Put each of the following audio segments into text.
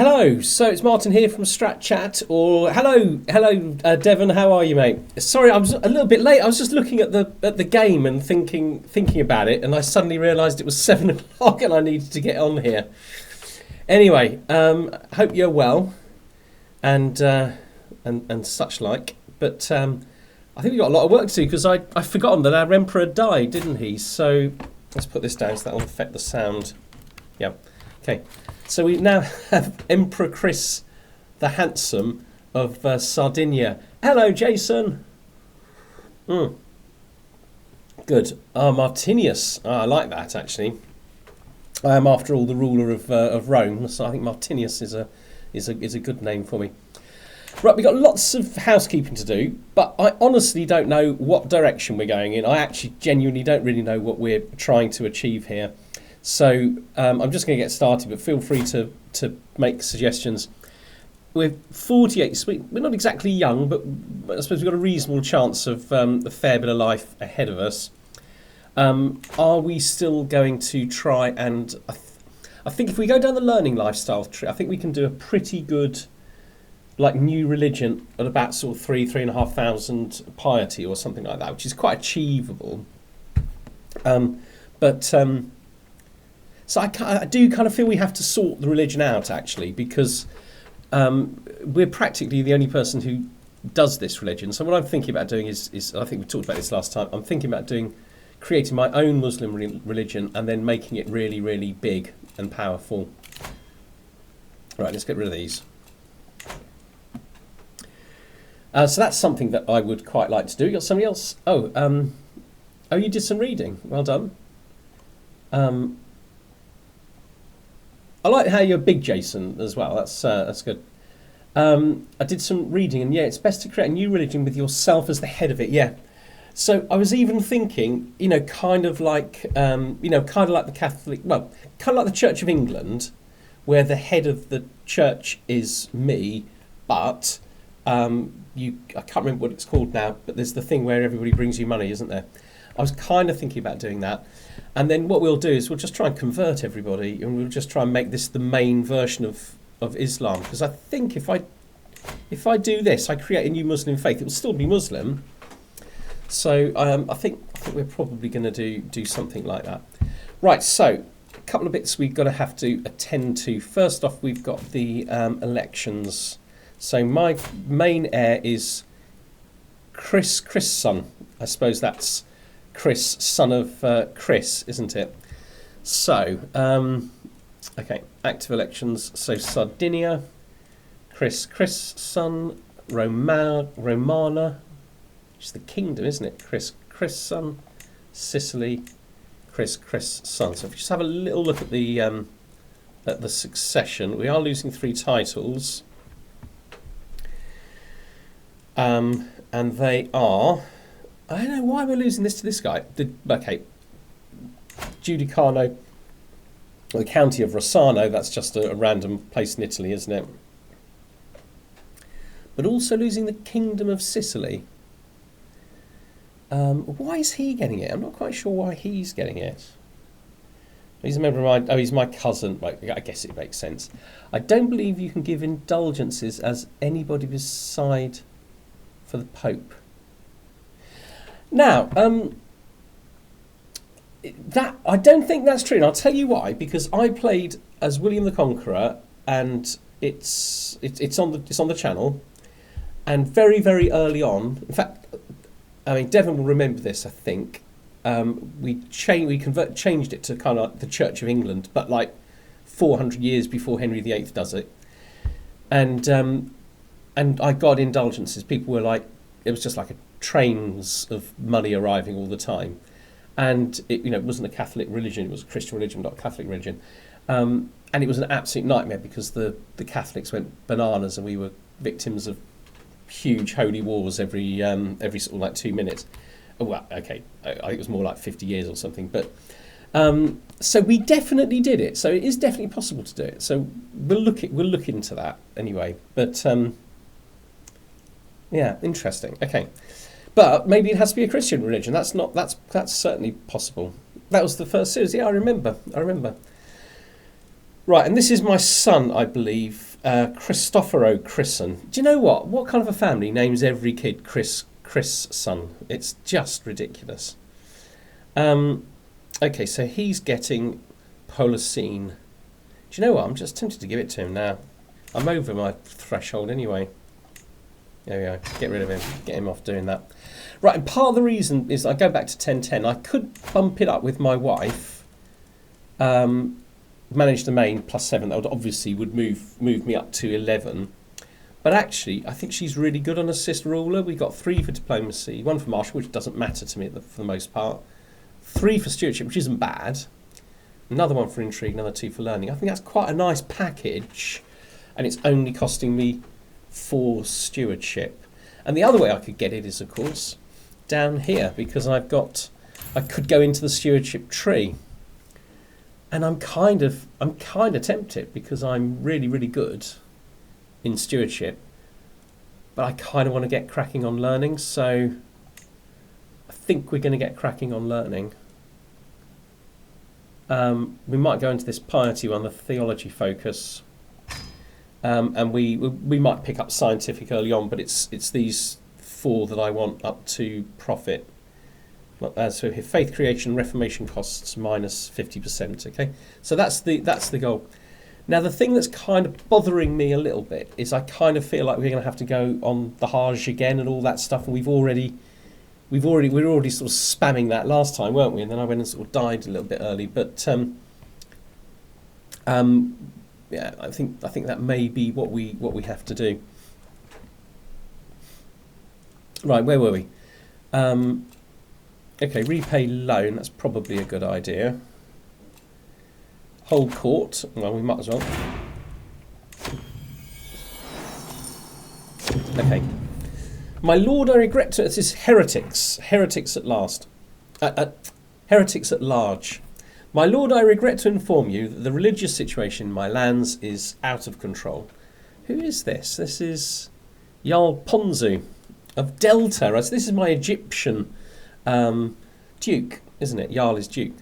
Hello, so it's Martin here from StratChat, or hello, Devon. How are you, mate? Sorry, I was a little bit late. I was just looking at the game and thinking about it, and I suddenly realised it was 7 o'clock and I needed to get on here. Anyway, hope you're well, and such like. But I think we've got a lot of work to do because I've forgotten that our emperor died, didn't he? So let's put this down so that will affect the sound. Yeah. Okay. So we now have Emperor Chris the Handsome of Sardinia. Hello, Jason. Good. Martinius. I like that, actually. I am, after all, the ruler of Rome, so I think Martinius is a good name for me. Right, we've got lots of housekeeping to do, but I honestly don't know what direction we're going in. I actually genuinely don't really know what we're trying to achieve here. So I'm just going to get started, but feel free to make suggestions. We're 48, so we're not exactly young, but I suppose we've got a reasonable chance of a fair bit of life ahead of us. Are we still going to try and... I think if we go down the learning lifestyle tree, I think we can do a pretty good new religion at about sort of 3,500 piety or something like that, which is quite achievable. So I do kind of feel we have to sort the religion out, actually, because we're practically the only person who does this religion. So what I'm thinking about doing is I think we talked about this last time, I'm thinking about creating my own Muslim religion and then making it really, really big and powerful. Right, let's get rid of these. So that's something that I would quite like to do. You got somebody else? Oh, you did some reading. Well done. I like how you're big, Jason, as well. That's good. I did some reading, and yeah, it's best to create a new religion with yourself as the head of it. Yeah. So I was even thinking, kind of like the Catholic, well, kind of like the Church of England, where the head of the church is me, but I can't remember what it's called now, but there's the thing where everybody brings you money, isn't there? I was kind of thinking about doing that. And then what we'll do is we'll just try and convert everybody, and we'll just try and make this the main version of Islam. Because I think if I do this, I create a new Muslim faith. It will still be Muslim. So I think we're probably going to do something like that. Right. So a couple of bits we've got to have to attend to. First off, we've got the elections. So my main heir is Chris' son. I suppose that's Chris, son of Chris, isn't it? So, okay, active elections. So Sardinia, Chris' son, Romana, which is the kingdom, isn't it? Chris' son, Sicily, Chris' son. So if you just have a little look at the succession, we are losing 3 titles, and they are. I don't know why we're losing this to this guy. Okay, Giudicano, the county of Rossano, that's just a random place in Italy, isn't it? But also losing the Kingdom of Sicily. Why is he getting it? I'm not quite sure why he's getting it. He's a member of my... Oh, he's my cousin. Right, I guess it makes sense. I don't believe you can give indulgences as anybody beside for the Pope. Now, that I don't think that's true, and I'll tell you why. Because I played as William the Conqueror, and it's on the channel, and very, very early on. In fact, I mean, Devon will remember this. I think we changed it to kind of like the Church of England, but like 400 years before Henry VIII does it, and I got indulgences. People were like, it was just like trains of money arriving all the time, and it wasn't a Catholic religion, it was a Christian religion, not a Catholic religion, and it was an absolute nightmare because the Catholics went bananas, and we were victims of huge holy wars every sort of like 2 minutes. Oh, well, okay, I think it was more like 50 years or something, but so we definitely did it. So it is definitely possible to do it. So we'll look into that anyway. But yeah, interesting. Okay. But maybe it has to be a Christian religion. That's certainly possible. That was the first series. Yeah, I remember. Right, and this is my son, I believe, Christoforo Chrisson. Do you know what? What kind of a family names every kid Chris son? It's just ridiculous. Okay, so he's getting Polacene. Do you know what? I'm just tempted to give it to him now. I'm over my threshold anyway. There we go. Get rid of him. Get him off doing that. Right, and part of the reason is I go back to 1010. I could bump it up with my wife. Manage the main +7. That would obviously move me up to 11. But actually, I think she's really good on assist ruler. We got 3 for diplomacy, 1 for martial, which doesn't matter to me for the most part. 3 for stewardship, which isn't bad. Another 1 for intrigue, another 2 for learning. I think that's quite a nice package. And it's only costing me 4 stewardship. And the other way I could get it is, of course, down here, because I could go into the stewardship tree. And I'm kind of tempted because I'm really, really good in stewardship. But I kind of want to get cracking on learning, so I think we're going to get cracking on learning. We might go into this piety one, the theology focus. And we might pick up scientific early on, but it's these 4 that I want up to profit. So faith creation, reformation costs minus 50%. Okay, so that's the goal. Now the thing that's kind of bothering me a little bit is I kind of feel like we're going to have to go on the Hajj again and all that stuff, and we were already sort of spamming that last time, weren't we? And then I went and sort of died a little bit early, but yeah, I think that may be what we have to do. Right, where were we? Okay, repay loan. That's probably a good idea. Hold court. Well, we might as well. Okay. My lord, I regret to... This is heretics. Heretics at last. Heretics at large. My lord, I regret to inform you that the religious situation in my lands is out of control. Who is this? This is Jarl Ponzu of Delta. Right? So this is my Egyptian duke, isn't it? Jarl is duke.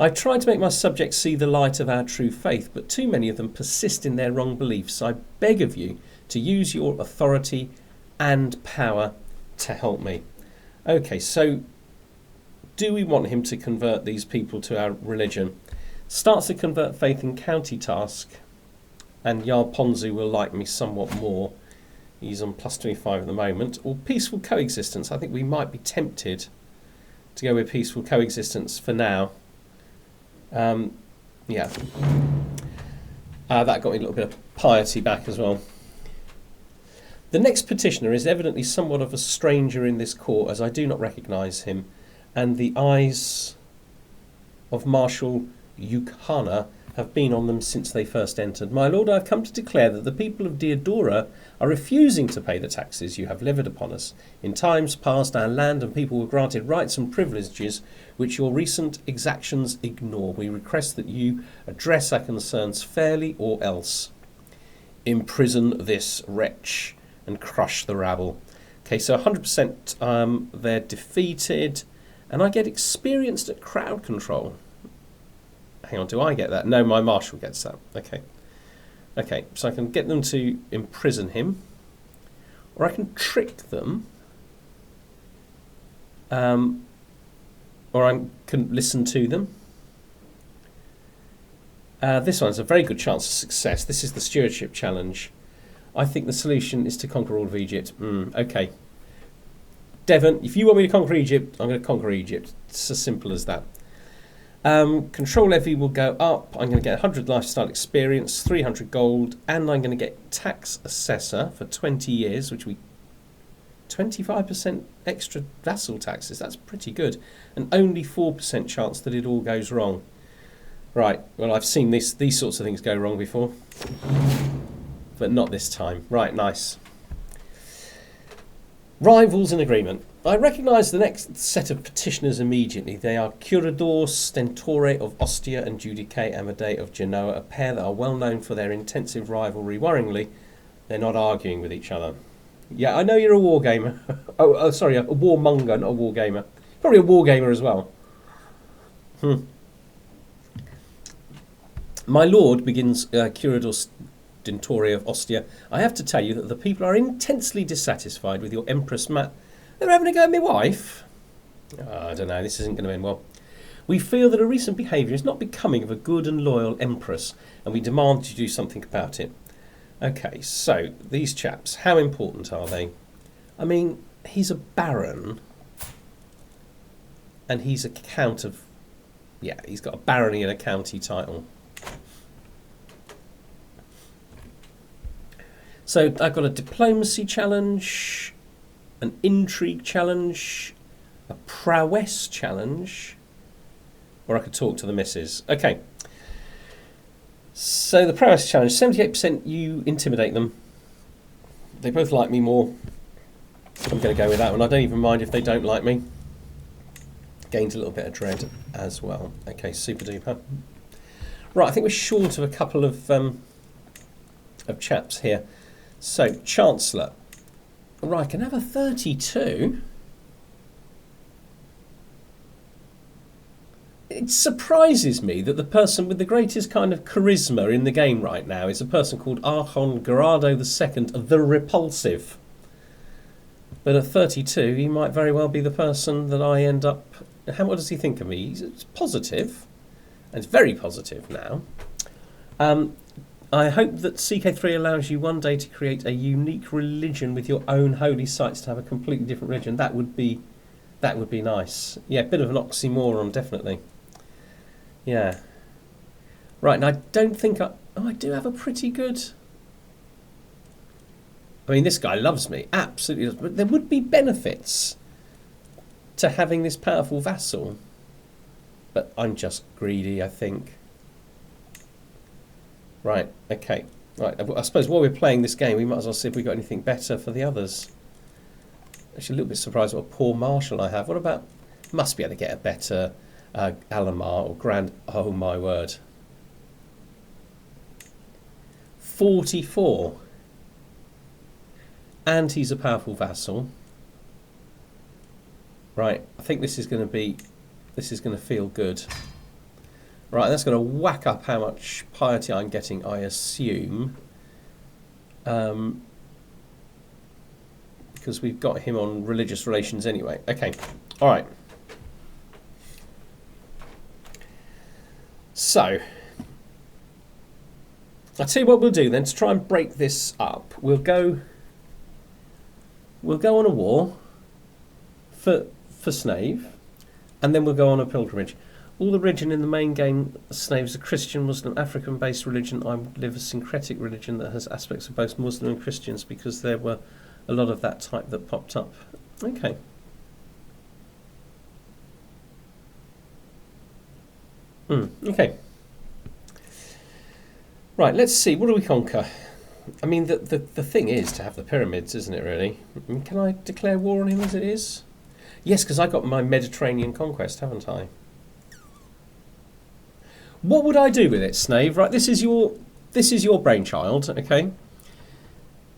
I try to make my subjects see the light of our true faith, but too many of them persist in their wrong beliefs. I beg of you to use your authority and power to help me. Okay, so do we want him to convert these people to our religion? Starts to convert faith in county task, and Jarl Ponzu will like me somewhat more. He's on +25 at the moment. Or peaceful coexistence. I think we might be tempted to go with peaceful coexistence for now. Yeah. That got me a little bit of piety back as well. The next petitioner is evidently somewhat of a stranger in this court, as I do not recognise him, and the eyes of Marshal Yukhana have been on them since they first entered. My lord, I have come to declare that the people of Diodora are refusing to pay the taxes you have levied upon us. In times past, our land and people were granted rights and privileges which your recent exactions ignore. We request that you address our concerns fairly, or else imprison this wretch and crush the rabble. Okay, so 100% they're defeated, and I get experienced at crowd control. Hang on, do I get that? No, my marshal gets that. Okay. Okay, so I can get them to imprison him, or I can trick them, or I can listen to them. This one's a very good chance of success. This is the stewardship challenge. I think the solution is to conquer all of Egypt. Okay. Devon, if you want me to conquer Egypt, I'm going to conquer Egypt. It's as simple as that. Control levy will go up. I'm going to get 100 lifestyle experience, 300 gold, and I'm going to get tax assessor for 20 years, which we 25% extra vassal taxes. That's pretty good, and only 4% chance that it all goes wrong. Right. Well, I've seen these sorts of things go wrong before, but not this time. Right. Nice. Rivals in agreement. I recognise the next set of petitioners immediately. They are Curador Stentore of Ostia and Judice Amadei of Genoa, a pair that are well known for their intensive rivalry. Worryingly, they're not arguing with each other. Yeah, I know you're a wargamer. Sorry, a warmonger, not a wargamer. Probably a wargamer as well. My lord, begins Curador Stentori of Ostia, I have to tell you that the people are intensely dissatisfied with your Empress They're having a go at my wife? Oh, I don't know, this isn't going to end well. We feel that her recent behaviour is not becoming of a good and loyal Empress, and we demand you do something about it. Okay, so, these chaps, how important are they? I mean, he's a baron, and he's a count of... Yeah, he's got a barony and a county title. So I've got a diplomacy challenge, an intrigue challenge, a prowess challenge, or I could talk to the missus. Okay. So the prowess challenge, 78% you intimidate them. They both like me more. I'm going to go with that one. I don't even mind if they don't like me. Gains a little bit of dread as well. Okay, super duper. Right, I think we're short of a couple of chaps here. So, Chancellor. Right, I can have a 32. It surprises me that the person with the greatest kind of charisma in the game right now is a person called Archon Gerardo II, the Repulsive. But at 32, he might very well be the person that I end up... What does he think of me? He's positive. And it's very positive now. I hope that CK3 allows you one day to create a unique religion with your own holy sites to have a completely different religion. That would be nice. Yeah, a bit of an oxymoron, definitely. Yeah. Right, and I don't think I do have a pretty good... I mean, this guy loves me, absolutely does. But there would be benefits to having this powerful vassal. But I'm just greedy, I think. Right, okay. Right, I suppose while we're playing this game, we might as well see if we've got anything better for the others. Actually, a little bit surprised what a poor marshal I have. What about... Must be able to get a better Alamar or Grand... Oh, my word. 44. And he's a powerful vassal. Right, I think this is going to be... This is going to feel good. Right, that's going to whack up how much piety I'm getting, I assume. Because we've got him on religious relations anyway. Okay, all right. So, I'll tell you what we'll do then, to try and break this up. We'll go on a war for Snave, and then we'll go on a pilgrimage. All the religion in the main game, Snave is a Christian, Muslim, African-based religion. I live a syncretic religion that has aspects of both Muslim and Christians because there were a lot of that type that popped up. Okay. Okay. Right, let's see. What do we conquer? I mean, the thing is to have the pyramids, isn't it, really? I mean, can I declare war on him as it is? Yes, because I got my Mediterranean conquest, haven't I? What would I do with it, Snave? Right, this is your brainchild, okay?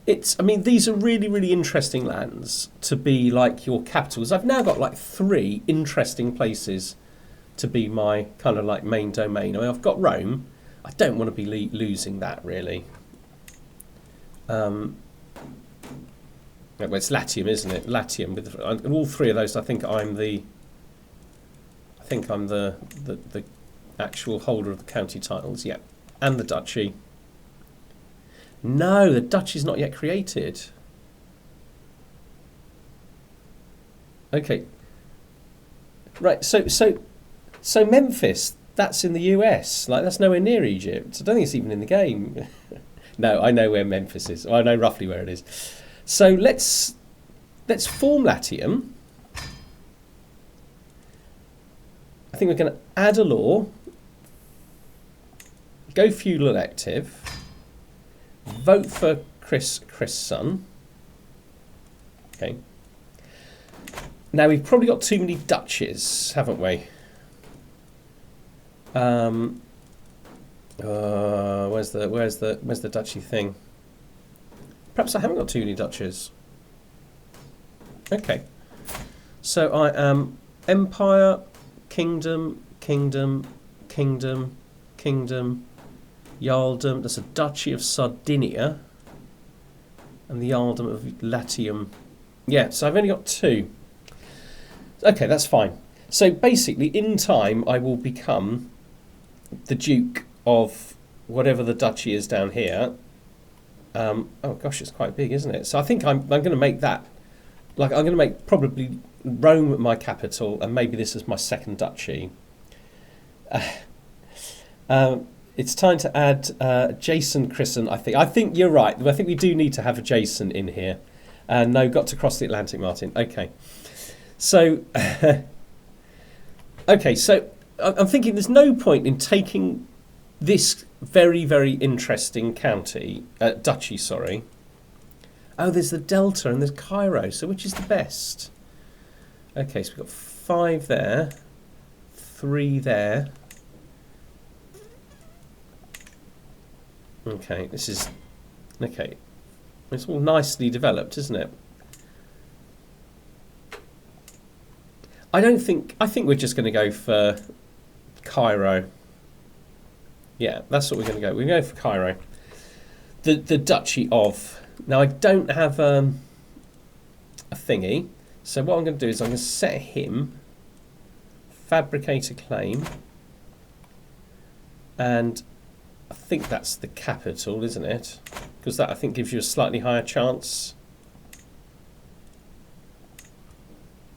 I mean, these are really, really interesting lands to be like your capitals. I've now got like 3 interesting places to be my kind of like main domain. I mean, I've got Rome. I don't want to be losing that, really. Well, it's Latium, isn't it? Latium. With all 3 of those, I think I'm the actual holder of the county titles, yeah. And the duchy. No, the duchy's not yet created. Okay. Right, so Memphis, that's in the US. Like, that's nowhere near Egypt. I don't think it's even in the game. No, I know where Memphis is. I know roughly where it is. So let's form Latium. I think we're going to add a law. Go feudal elective. Vote for Chris' son. Okay. Now we've probably got too many duchies, haven't we? Where's the duchy thing? Perhaps I haven't got too many duchies. Okay. So I am Empire, Kingdom, Kingdom, Kingdom, Kingdom, Jarldom, there's a Duchy of Sardinia. And the Jarldom of Latium. Yeah, so I've only got 2. Okay, that's fine. So basically, in time, I will become the Duke of whatever the duchy is down here. Oh gosh, it's quite big, isn't it? So I think I'm going to make that, like, I'm going to make probably Rome my capital, and maybe this is my second duchy. It's time to add Jason Christen, I think. I think you're right. I think we do need to have a Jason in here. No, got to cross the Atlantic, Martin. Okay. So, okay, so I'm thinking there's no point in taking this very, very interesting duchy, sorry. Oh, there's the Delta and there's Cairo, so which is the best? Okay, so we've got 5 there, 3 there. Okay, this is, okay, it's all nicely developed, isn't it? I think we're just going to go for Cairo. Yeah, that's what we're going to go. We're going to go for Cairo. The Duchy of. Now, I don't have a thingy. So what I'm going to do is I'm going to set him, fabricate a claim. And I think that's the capital, isn't it? Because that, I think, gives you a slightly higher chance.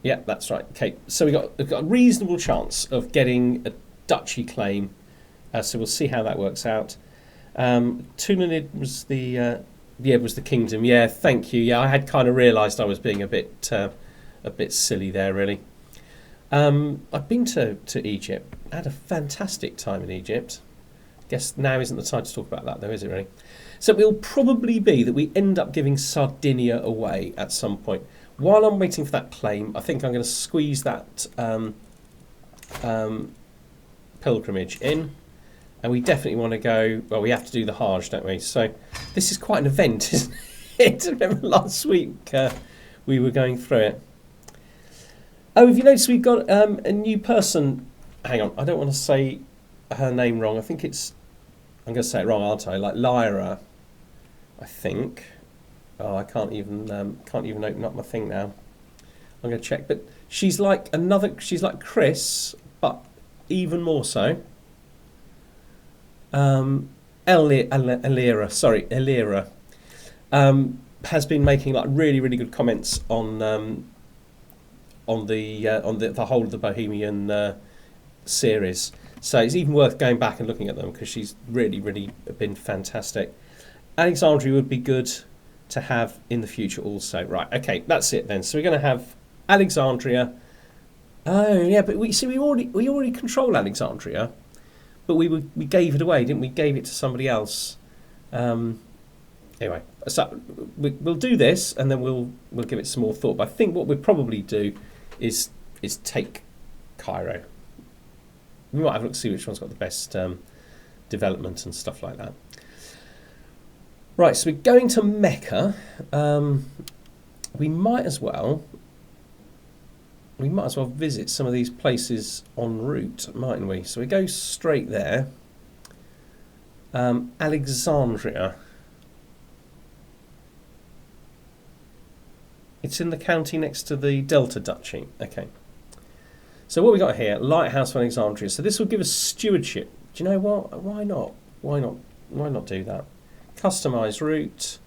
Yeah, that's right. Okay, so we've got a reasonable chance of getting a duchy claim. So we'll see how that works out. Tunanid was was the kingdom. Yeah, thank you. Yeah, I had kind of realised I was being a bit silly there, really. I've been to Egypt. I had a fantastic time in Egypt. Guess now isn't the time to talk about that, though, is it, really? So it will probably be that we end up giving Sardinia away at some point. While I'm waiting for that claim, I think I'm going to squeeze that pilgrimage in. And we definitely want to go, well, we have to do the Hajj, don't we? So this is quite an event, isn't it? Remember last week we were going through it. Oh, have you noticed we've got a new person? Hang on, I don't want to say her name wrong. I think it's, I'm going to say it wrong, aren't I? Like Lyra, I think. Oh, I can't even open up my thing now. I'm going to check, but she's like Chris, but even more so. Elira has been making like really, really good comments on the whole of the Bohemian series. So it's even worth going back and looking at them because she's really, really been fantastic. Alexandria would be good to have in the future also. Right, okay, that's it then. So we're going to have Alexandria. Oh yeah, but we already control Alexandria. But we gave it away, didn't we? Gave it to somebody else. Anyway, so we'll do this, and then we'll give it some more thought. But I think what we'll probably do is take Cairo. We might have a look to see which one's got the best development and stuff like that. Right, so we're going to Mecca. We might as well visit some of these places en route, mightn't we? So we go straight there. Alexandria. It's in the county next to the Delta Duchy. Okay. So what we got here, Lighthouse of Alexandria. So this will give us stewardship. Do you know what? Why not? Why not do that? Customize route.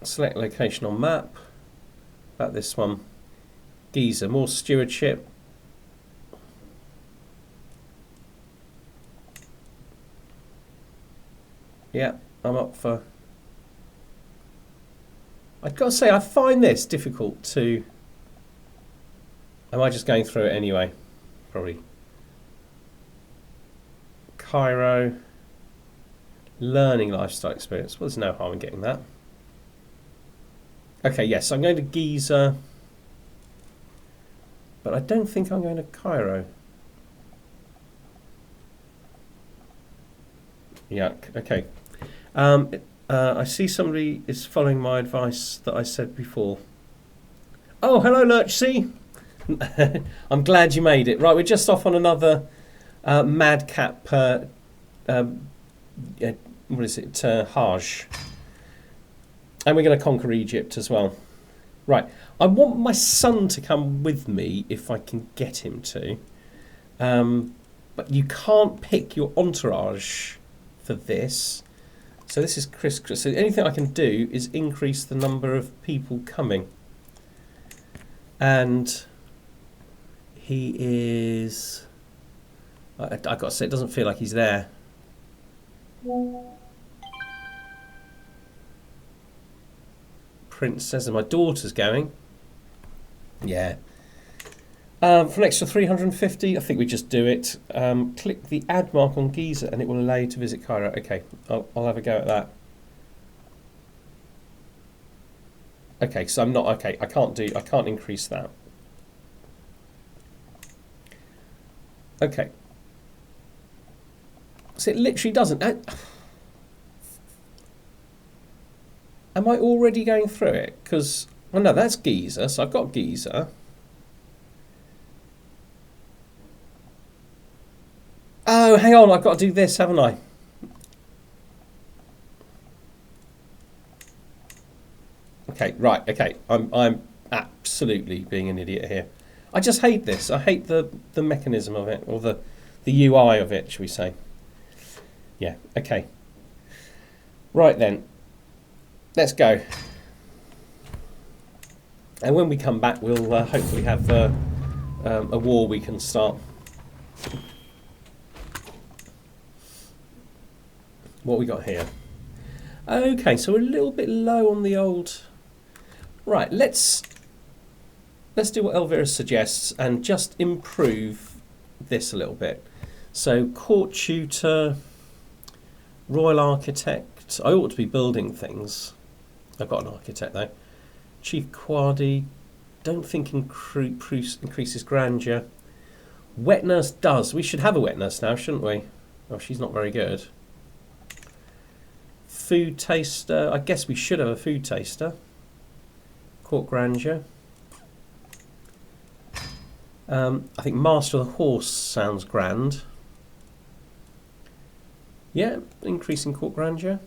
Select location on map. About this one. Giza, more stewardship. Yeah, I'm up for. I've got to say, I find this difficult to. Am I just going through it anyway? Probably. Cairo. Learning lifestyle experience. Well, there's no harm in getting that. Okay, yes, I'm going to Giza. But I don't think I'm going to Cairo. Yuck. Okay. I see somebody is following my advice that I said before. Oh, hello, Lurch C. I'm glad you made it. Right, we're just off on another madcap. What is it? Hajj. And we're going to conquer Egypt as well. Right, I want my son to come with me if I can get him to. But you can't pick your entourage for this. So this is Chris. So the only thing I can do is increase the number of people coming. And he is... I've got to say, it doesn't feel like he's there. Prince says that my daughter's going. Yeah. For an extra 350, I think we just do it. Click the add mark on Giza and it will allow you to visit Cairo. Okay, I'll have a go at that. Okay, so I'm not okay. I can't increase that. Okay. So it literally doesn't. Am I already going through it? Because, well, no, that's Giza, so I've got Giza. Oh, hang on, I've got to do this, haven't I? Okay, right, okay. I'm absolutely being an idiot here. I just hate this. I hate the mechanism of it, or the UI of it, shall we say. Yeah, okay. Right then. Let's go. And when we come back, we'll hopefully have a war we can start. What we got here? Okay, so we're a little bit low on the old. Right, let's do what Elvira suggests and just improve this a little bit. So court tutor, royal architect. I ought to be building things. I've got an architect though. Chief Quadi, don't think increases grandeur. Wet nurse does. We should have a wet nurse now, shouldn't we? Oh, she's not very good. Food taster, I guess we should have a food taster. Court grandeur. I think master of the horse sounds grand. Yeah, increasing court grandeur.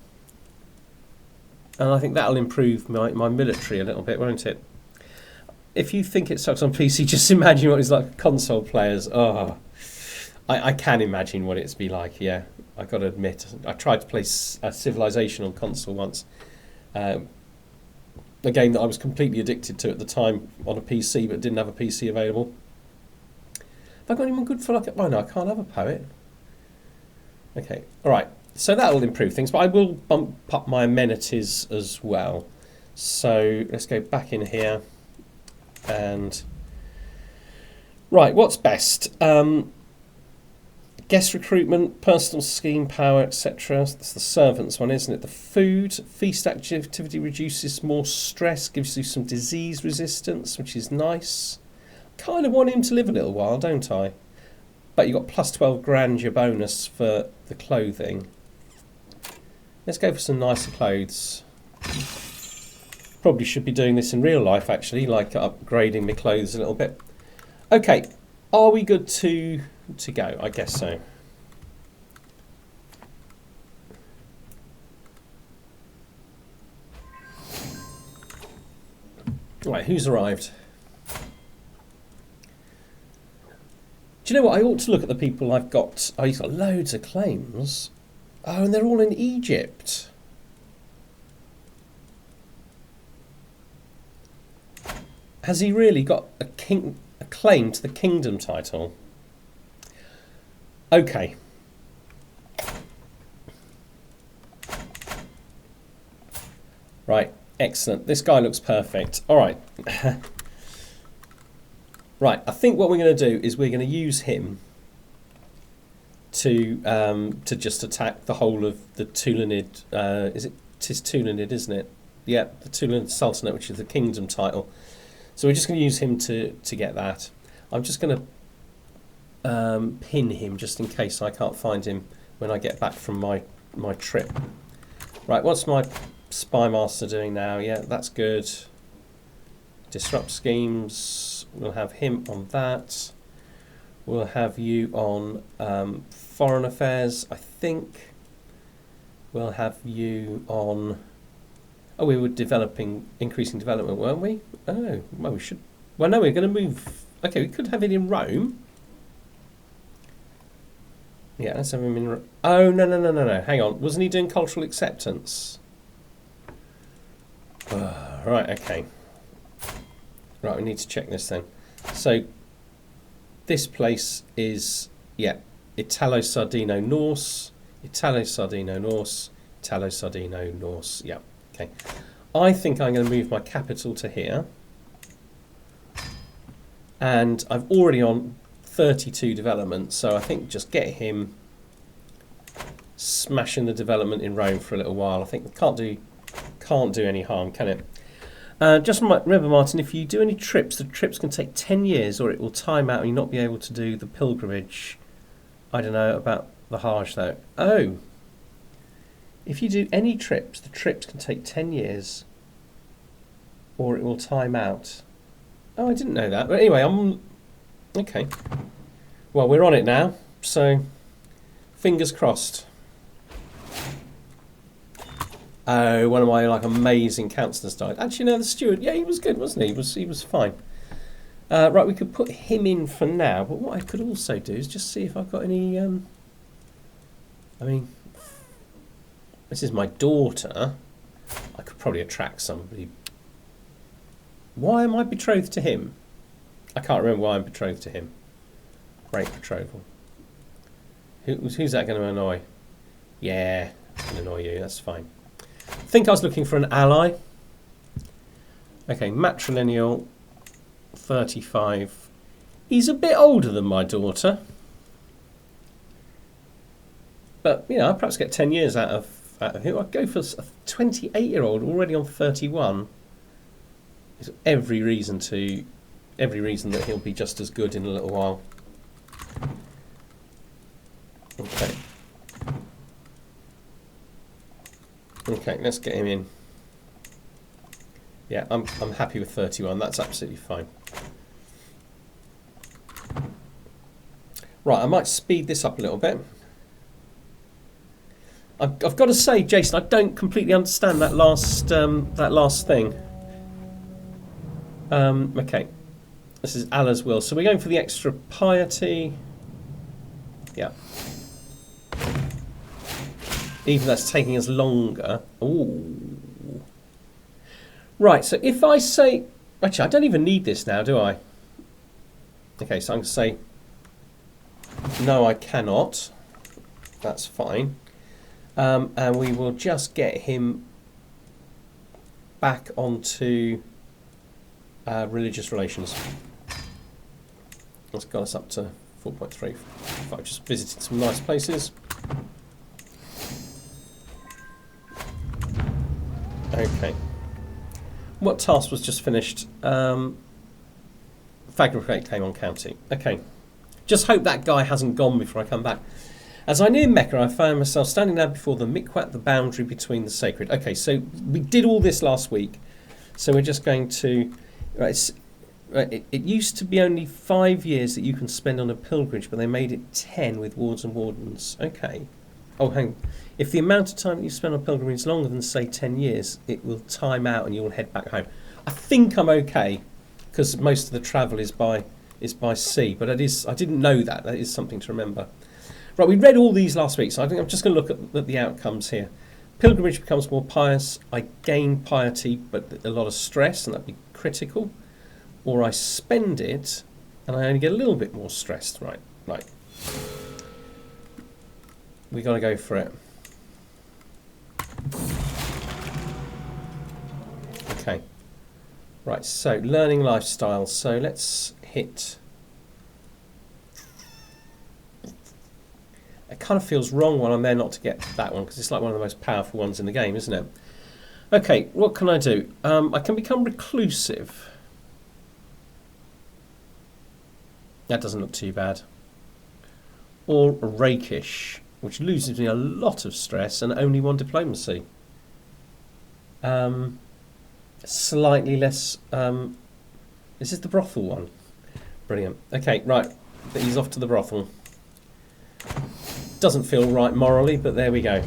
And I think that'll improve my military a little bit, won't it? If you think it sucks on PC, just imagine what it's like for console players. Oh, I can imagine what it's be like, yeah. I've got to admit, I tried to play Civilization on console once. A game that I was completely addicted to at the time on a PC, but didn't have a PC available. Have I got anyone good for like... Oh no, I can't have a poet. Okay, alright. So that will improve things, but I will bump up my amenities as well. So let's go back in here. And... Right, what's best? Guest recruitment, personal scheme power, etc. That's the servants one, isn't it? The food, feast activity reduces more stress, gives you some disease resistance, which is nice. Kind of want him to live a little while, don't I? But you got plus 12 grandeur bonus for the clothing. Let's go for some nicer clothes. Probably should be doing this in real life, actually, like upgrading my clothes a little bit. Okay, are we good to go? I guess so. Right, who's arrived? Do you know what? I ought to look at the people I've got. Oh, he's got loads of claims. Oh, and they're all in Egypt. Has he really got a claim to the kingdom title? Okay. Right, excellent. This guy looks perfect. All right. Right, I think what we're going to do is we're going to use him to just attack the whole of the Tulanid. Tis Tulanid, isn't it? Yeah, the Tulanid Sultanate, which is the kingdom title. So we're just going to use him to get that. I'm just going to pin him just in case I can't find him when I get back from my trip. Right, what's my spy master doing now? Yeah, that's good. Disrupt schemes. We'll have him on that. We'll have you on foreign affairs, I think. We'll have you on... Oh, we were increasing development, weren't we? Oh, well, we should... Well, no, we're going to move... Okay, we could have it in Rome. Yeah, let's have him in Rome. Oh, no. Hang on. Wasn't he doing cultural acceptance? Right, okay. Right, we need to check this then. So, this place is, yeah, Italo-Sardino-Norse, Italo-Sardino-Norse, Italo-Sardino-Norse, yeah, okay. I think I'm going to move my capital to here. And I've already on 32 development, so I think just get him smashing the development in Rome for a little while. I think can't do any harm, can it? Just remember, Martin, if you do any trips, the trips can take 10 years or it will time out and you'll not be able to do the pilgrimage. I don't know about the Hajj though. Oh, if you do any trips, the trips can take 10 years or it will time out. Oh, I didn't know that. But anyway, okay. Well, we're on it now, so fingers crossed. Oh, one of my amazing councillors died. Actually, no, the steward. Yeah, he was good, wasn't he? He was fine. Right, we could put him in for now. But what I could also do is just see if I've got any. I mean, this is my daughter. I could probably attract somebody. Why am I betrothed to him? I can't remember why I'm betrothed to him. Great betrothal. Who's that going to annoy? Yeah, I can annoy you. That's fine. I think I was looking for an ally. Okay, matrilineal, 35. He's a bit older than my daughter. But, you know, I'll perhaps get 10 years out of him. I'd go for a 28-year-old already on 31. There's every reason that he'll be just as good in a little while. Okay. Okay, let's get him in. Yeah, I'm happy with 31. That's absolutely fine. Right, I might speed this up a little bit. I've got to say, Jason, I don't completely understand that last thing. Okay, this is Allah's will. So we're going for the extra piety. Yeah. Even that's taking us longer. Ooh. Right, so if I say... Actually, I don't even need this now, do I? Okay, so I'm going to say... No, I cannot. That's fine. And we will just get him back onto religious relations. That's got us up to 4.3. I've just visited some nice places. Okay. What task was just finished? Fabricate came on county. Okay. Just hope that guy hasn't gone before I come back. As I near Mecca, I found myself standing there before the miqwat, the boundary between the sacred. Okay, so we did all this last week. So we're just going to... Right, it used to be only 5 years that you can spend on a pilgrimage, but they made it 10 with wards and wardens. Okay. Oh, hang on. If the amount of time that you spend on pilgrimage is longer than, say, 10 years, it will time out and you'll head back home. I think I'm okay, because most of the travel is by sea, but I didn't know that. That is something to remember. Right, we read all these last week, so I think I'm just going to look at the outcomes here. Pilgrimage becomes more pious. I gain piety, but a lot of stress, and that'd be critical. Or I spend it, and I only get a little bit more stressed. Right. We got to go for it. Okay. Right, so learning lifestyle. So let's hit... It kind of feels wrong when I'm there not to get that one, because it's like one of the most powerful ones in the game, isn't it? Okay, what can I do? I can become reclusive. That doesn't look too bad. Or rakish, which loses me a lot of stress and only 1 diplomacy. Slightly less... this is the brothel one. Brilliant. Okay, right. He's off to the brothel. Doesn't feel right morally, but there we go.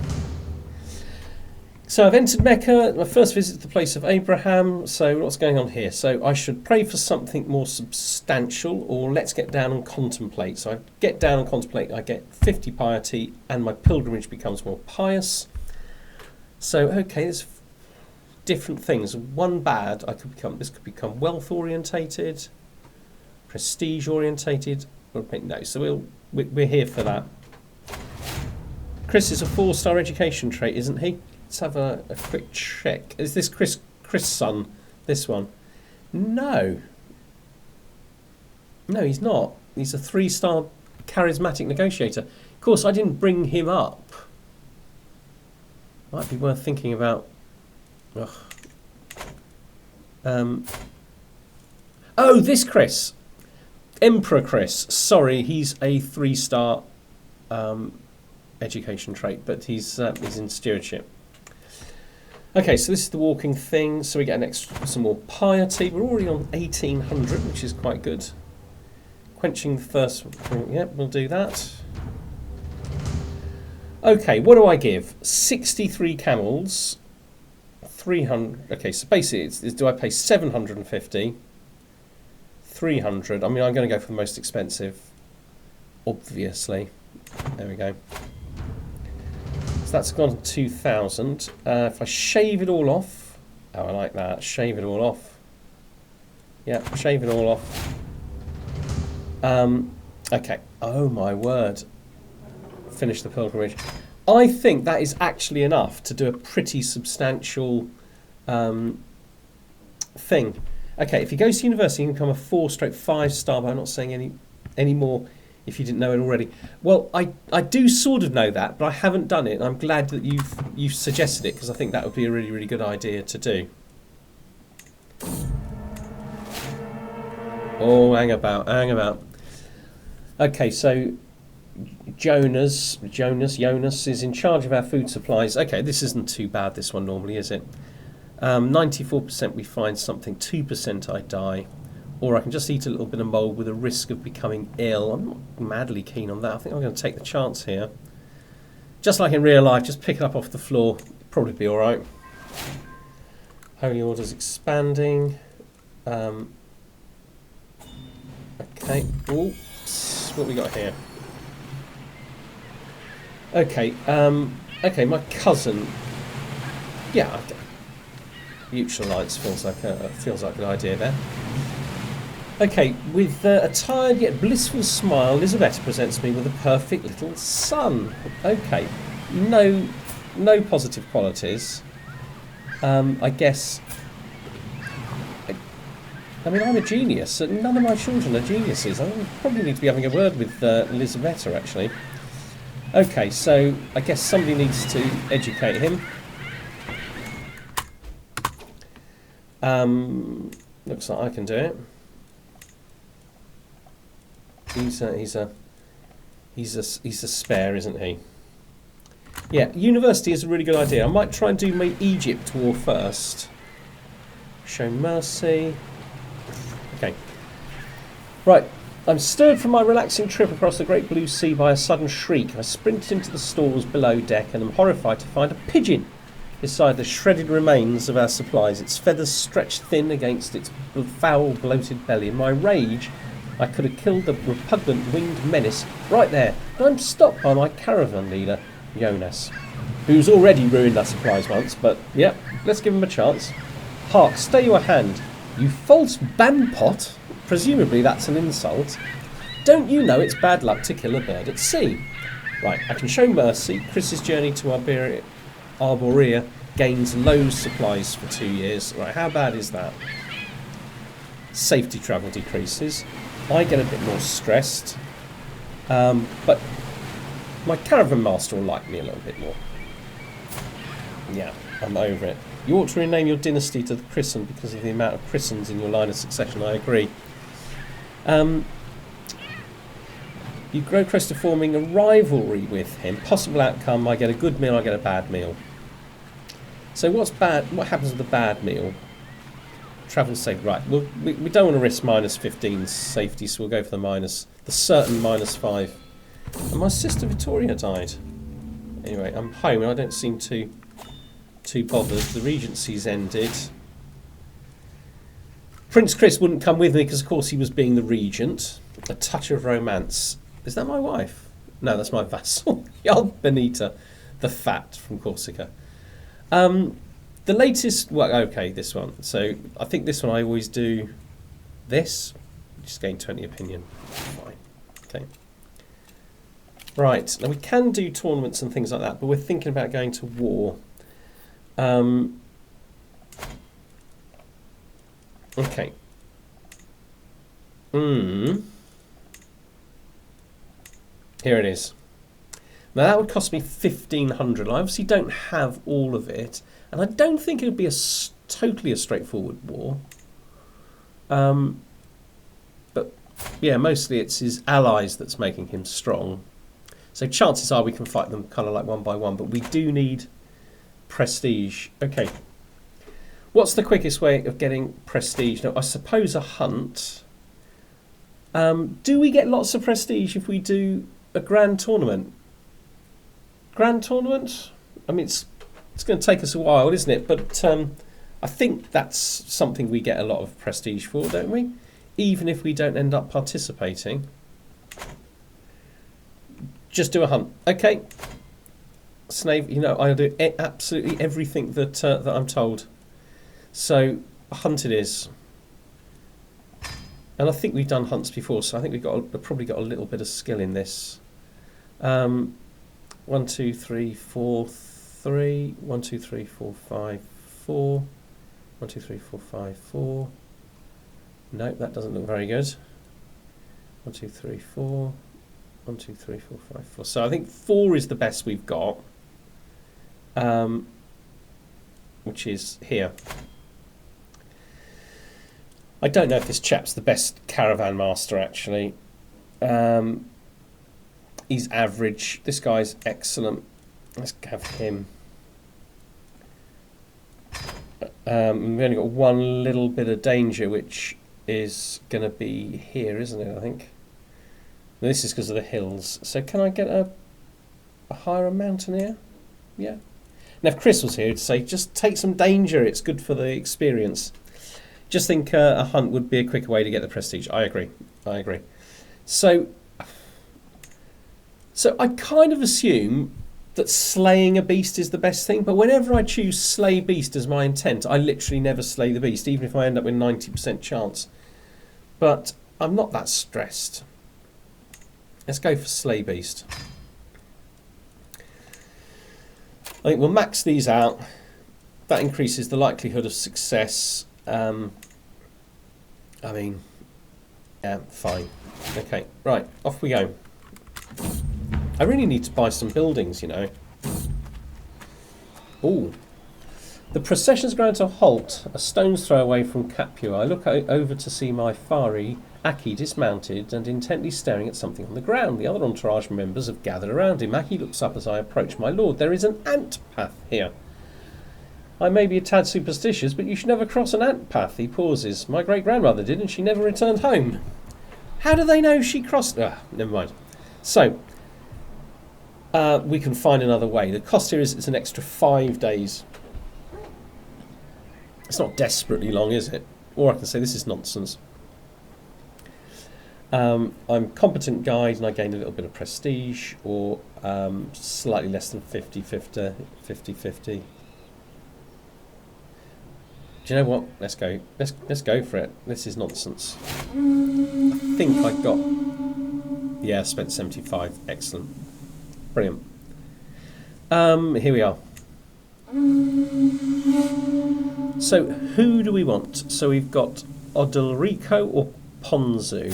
So I've entered Mecca, my first visit to the place of Abraham. So what's going on here? So I should pray for something more substantial, or let's get down and contemplate. So I get down and contemplate, I get 50 piety, and my pilgrimage becomes more pious. So, okay, there's different things. One bad, this could become wealth orientated, prestige orientated. No, so we're here for that. Chris is a 4-star education trait, isn't he? Let's have a quick check. Is this Chris' son? This one? No. No, he's not. He's a 3-star charismatic negotiator. Of course, I didn't bring him up. Might be worth thinking about. Oh, this Chris. Emperor Chris. Sorry, he's a 3-star education trait, but he's in stewardship. Okay, so this is the walking thing. So we get some more piety. We're already on 1800, which is quite good. Quenching the thirst. Yep, we'll do that. Okay, what do I give? 63 camels. 300. Okay, so basically, do I pay 750? 300. I mean, I'm going to go for the most expensive, obviously. There we go. So that's gone to 2,000. If I shave it all off, oh, I like that. Shave it all off. Yeah, shave it all off. Okay. Oh my word. Finish the pilgrimage. I think that is actually enough to do a pretty substantial thing. Okay, if he goes to university, he can become a 4/5-star, but I'm not saying any more if you didn't know it already. Well, I do sort of know that, but I haven't done it, and I'm glad that you've suggested it, because I think that would be a really, really good idea to do. Oh, hang about. Okay, so Jonas is in charge of our food supplies. Okay, this isn't too bad, this one normally, is it? 94% we find something, 2% I die. Or I can just eat a little bit of mould with a risk of becoming ill. I'm not madly keen on that. I think I'm going to take the chance here. Just like in real life, just pick it up off the floor. Probably be alright. Holy Order's expanding. Okay. Oops. What we got here? Okay. Okay, my cousin. Yeah. Mutual alliance feels like a good idea there. Okay, with a tired yet blissful smile, Lisabetta presents me with a perfect little son. Okay, no positive qualities. I guess. I mean, I'm a genius, and none of my children are geniuses. I probably need to be having a word with Lisabetta, actually. Okay, so I guess somebody needs to educate him. Looks like I can do it. He's a spare, isn't he? Yeah, university is a really good idea. I might try and do my Egypt war first. Show mercy. Okay. Right. I'm stirred from my relaxing trip across the great blue sea by a sudden shriek. I sprint into the stalls below deck and am horrified to find a pigeon beside the shredded remains of our supplies, its feathers stretched thin against its foul, bloated belly. In my rage, I could have killed the repugnant winged menace right there, but I'm stopped by my caravan leader, Jonas, who's already ruined our supplies once, but yep, let's give him a chance. Hark, stay your hand, you false bandpot. Presumably that's an insult. Don't you know it's bad luck to kill a bird at sea? Right, I can show mercy. Chris's journey to Iberia gains low supplies for 2 years. Right, how bad is that? Safety travel decreases. I get a bit more stressed. But my caravan master will like me a little bit more. Yeah, I'm over it. You ought to rename your dynasty to the Christen because of the amount of Christens in your line of succession. I agree. You grow close to forming a rivalry with him. Possible outcome, I get a good meal, I get a bad meal. So what's bad? What happens with the bad meal? travel safe. Right, we don't want to risk -15 safety, so we'll go for the certain -5. And my sister Victoria died. Anyway, I'm home and I don't seem too bothered. The Regency's ended. Prince Chris wouldn't come with me because, of course, he was being the regent. A touch of romance. Is that my wife? No, that's my vassal. Jarl Benita, the Fat from Corsica. The latest... Well, okay, this one. So I think this one I always do this. Just gain 20 opinion. Fine. Okay. Right. Now, we can do tournaments and things like that, but we're thinking about going to war. Okay. Here it is. Now that would cost me 1,500. I obviously don't have all of it, and I don't think it would be totally a straightforward war. But yeah, mostly it's his allies that's making him strong. So chances are we can fight them kind of like one by one, but we do need prestige. Okay. What's the quickest way of getting prestige? Now, I suppose a hunt. Do we get lots of prestige if we do a grand tournament? Grand tournament? I mean, it's going to take us a while, isn't it? But I think that's something we get a lot of prestige for, don't we? Even if we don't end up participating. Just do a hunt. Okay. Snave, you know, I'll do absolutely everything that I'm told. So, a hunt it is. And I think we've done hunts before, so I think we've probably got a little bit of skill in this. 1, 2, 3, 4, 3. 1, 2, 3, 4, 5, 4. 1, 2, 3, 4, 5, 4. No, that doesn't look very good. 1, 2, 3, 4. 1, 2, 3, 4, 5, 4. So I think 4 is the best we've got. Which is here. I don't know if this chap's the best caravan master, actually. He's average. This guy's excellent. Let's have him. We've only got one little bit of danger, which is going to be here, isn't it, I think? This is because of the hills. So can I get a hire a mountaineer? Yeah. Now, if Chris was here to say, just take some danger, it's good for the experience. Just think a hunt would be a quicker way to get the prestige. I agree. I agree. So I kind of assume that slaying a beast is the best thing, but whenever I choose slay beast as my intent, I literally never slay the beast, even if I end up with 90% chance. But I'm not that stressed. Let's go for slay beast. I think we'll max these out. That increases the likelihood of success. I mean, yeah, fine. Okay, right, off we go. I really need to buy some buildings, you know. Ooh. The procession's ground to a halt, a stone's throw away from Capua. I look over to see my Fari, Aki, dismounted and intently staring at something on the ground. The other entourage members have gathered around him. Aki looks up as I approach. My lord, there is an ant path here. I may be a tad superstitious, but you should never cross an ant path. He pauses. My great-grandmother did, and she never returned home. How do they know she crossed... never mind. So, we can find another way. The cost here is it's an extra 5 days. It's not desperately long, is it? Or I can say this is nonsense. I'm competent guide, and I gain a little bit of prestige, or slightly less than 50-50. Do you know what? Let's go. Let's go for it. This is nonsense. I think I got... Yeah, I spent 75. Excellent. Brilliant. Here we are. So, who do we want? So we've got Odilrico or Ponzu.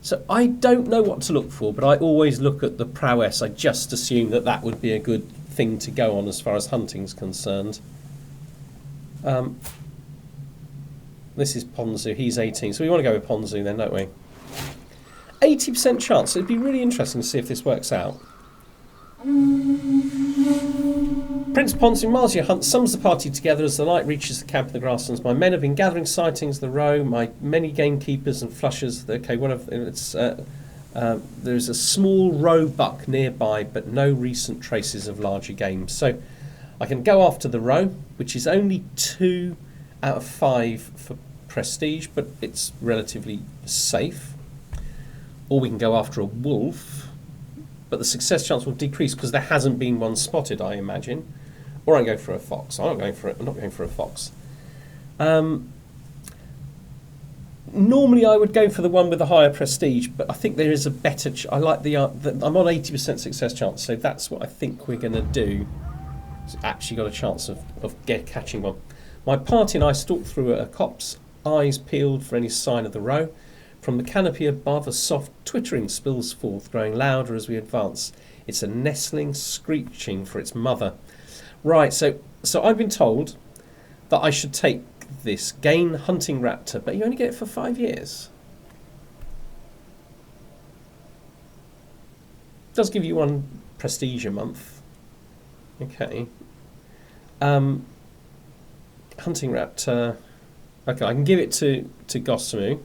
So I don't know what to look for, but I always look at the prowess. I just assume that that would be a good thing to go on as far as hunting's concerned. This is Ponzu. He's 18. So we want to go with Ponzu then, don't we? 80% chance. So it'd be really interesting to see if this works out. Prince Ponson, Mars, your hunt sums the party together as the light reaches the camp of the grasslands. My men have been gathering sightings of the roe, my many gamekeepers and flushers. Okay, there's a small roe buck nearby, but no recent traces of larger game. So I can go after the roe, which is only 2 out of 5 for prestige, but it's relatively safe. Or we can go after a wolf, but the success chance will decrease because there hasn't been one spotted, I imagine. Or I can go for a fox. I'm not going for a fox. Normally I would go for the one with the higher prestige, but I think there is a better... I like I'm on 80% success chance, so that's what I think we're going to do. It's actually got a chance of catching one. My party and I stalk through a copse, eyes peeled for any sign of the roe. From the canopy above, a soft twittering spills forth, growing louder as we advance. It's a nestling screeching for its mother. Right, so I've been told that I should take this gain hunting raptor, but you only get it for 5 years. Does give you 1 prestige a month. Okay. Hunting raptor. Okay, I can give it to Gossamu.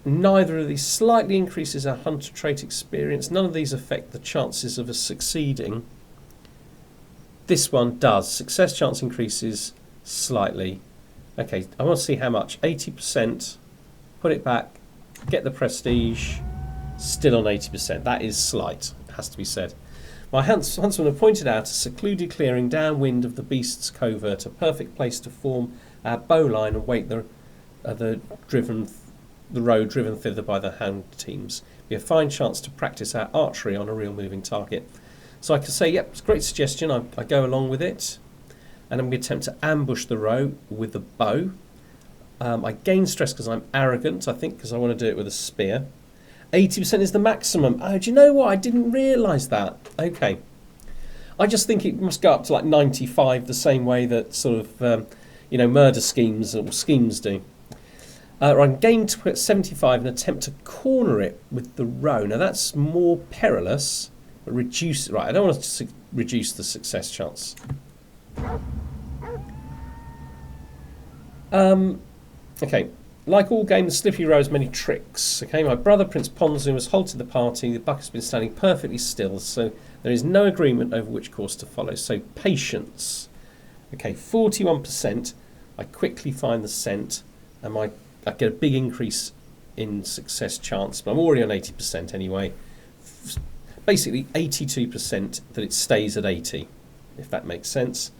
Neither of these slightly increases our hunter trait experience. None of these affect the chances of us succeeding. This one does. Success chance increases slightly. Okay, I want to see how much. 80%. Put it back. Get the prestige. Still on 80%. That is slight, has to be said. My huntsman have pointed out a secluded clearing downwind of the beast's covert, a perfect place to form our bowline and wait the road driven thither by the hound teams. Be a fine chance to practice our archery on a real moving target. So I can say, yep, it's a great suggestion. I go along with it, and I'm going to attempt to ambush the roe with the bow. I gain stress because I'm arrogant, I think, because I want to do it with a spear. 80% is the maximum. Oh, do you know what? I didn't realise that. Okay. I just think it must go up to like 95, the same way that sort of, murder schemes or schemes do. I can gain 75 and attempt to corner it with the roe. Now that's more perilous, but reduce... Right, I don't want to reduce the success chance. Okay. Like all games, the slippery roe has many tricks. Okay, my brother Prince Ponzu has halted the party. The buck has been standing perfectly still, so there is no agreement over which course to follow. So patience. Okay, 41%. I quickly find the scent, and I get a big increase in success chance, but I'm already on 80% anyway. Basically, 82% that it stays at 80, if that makes sense.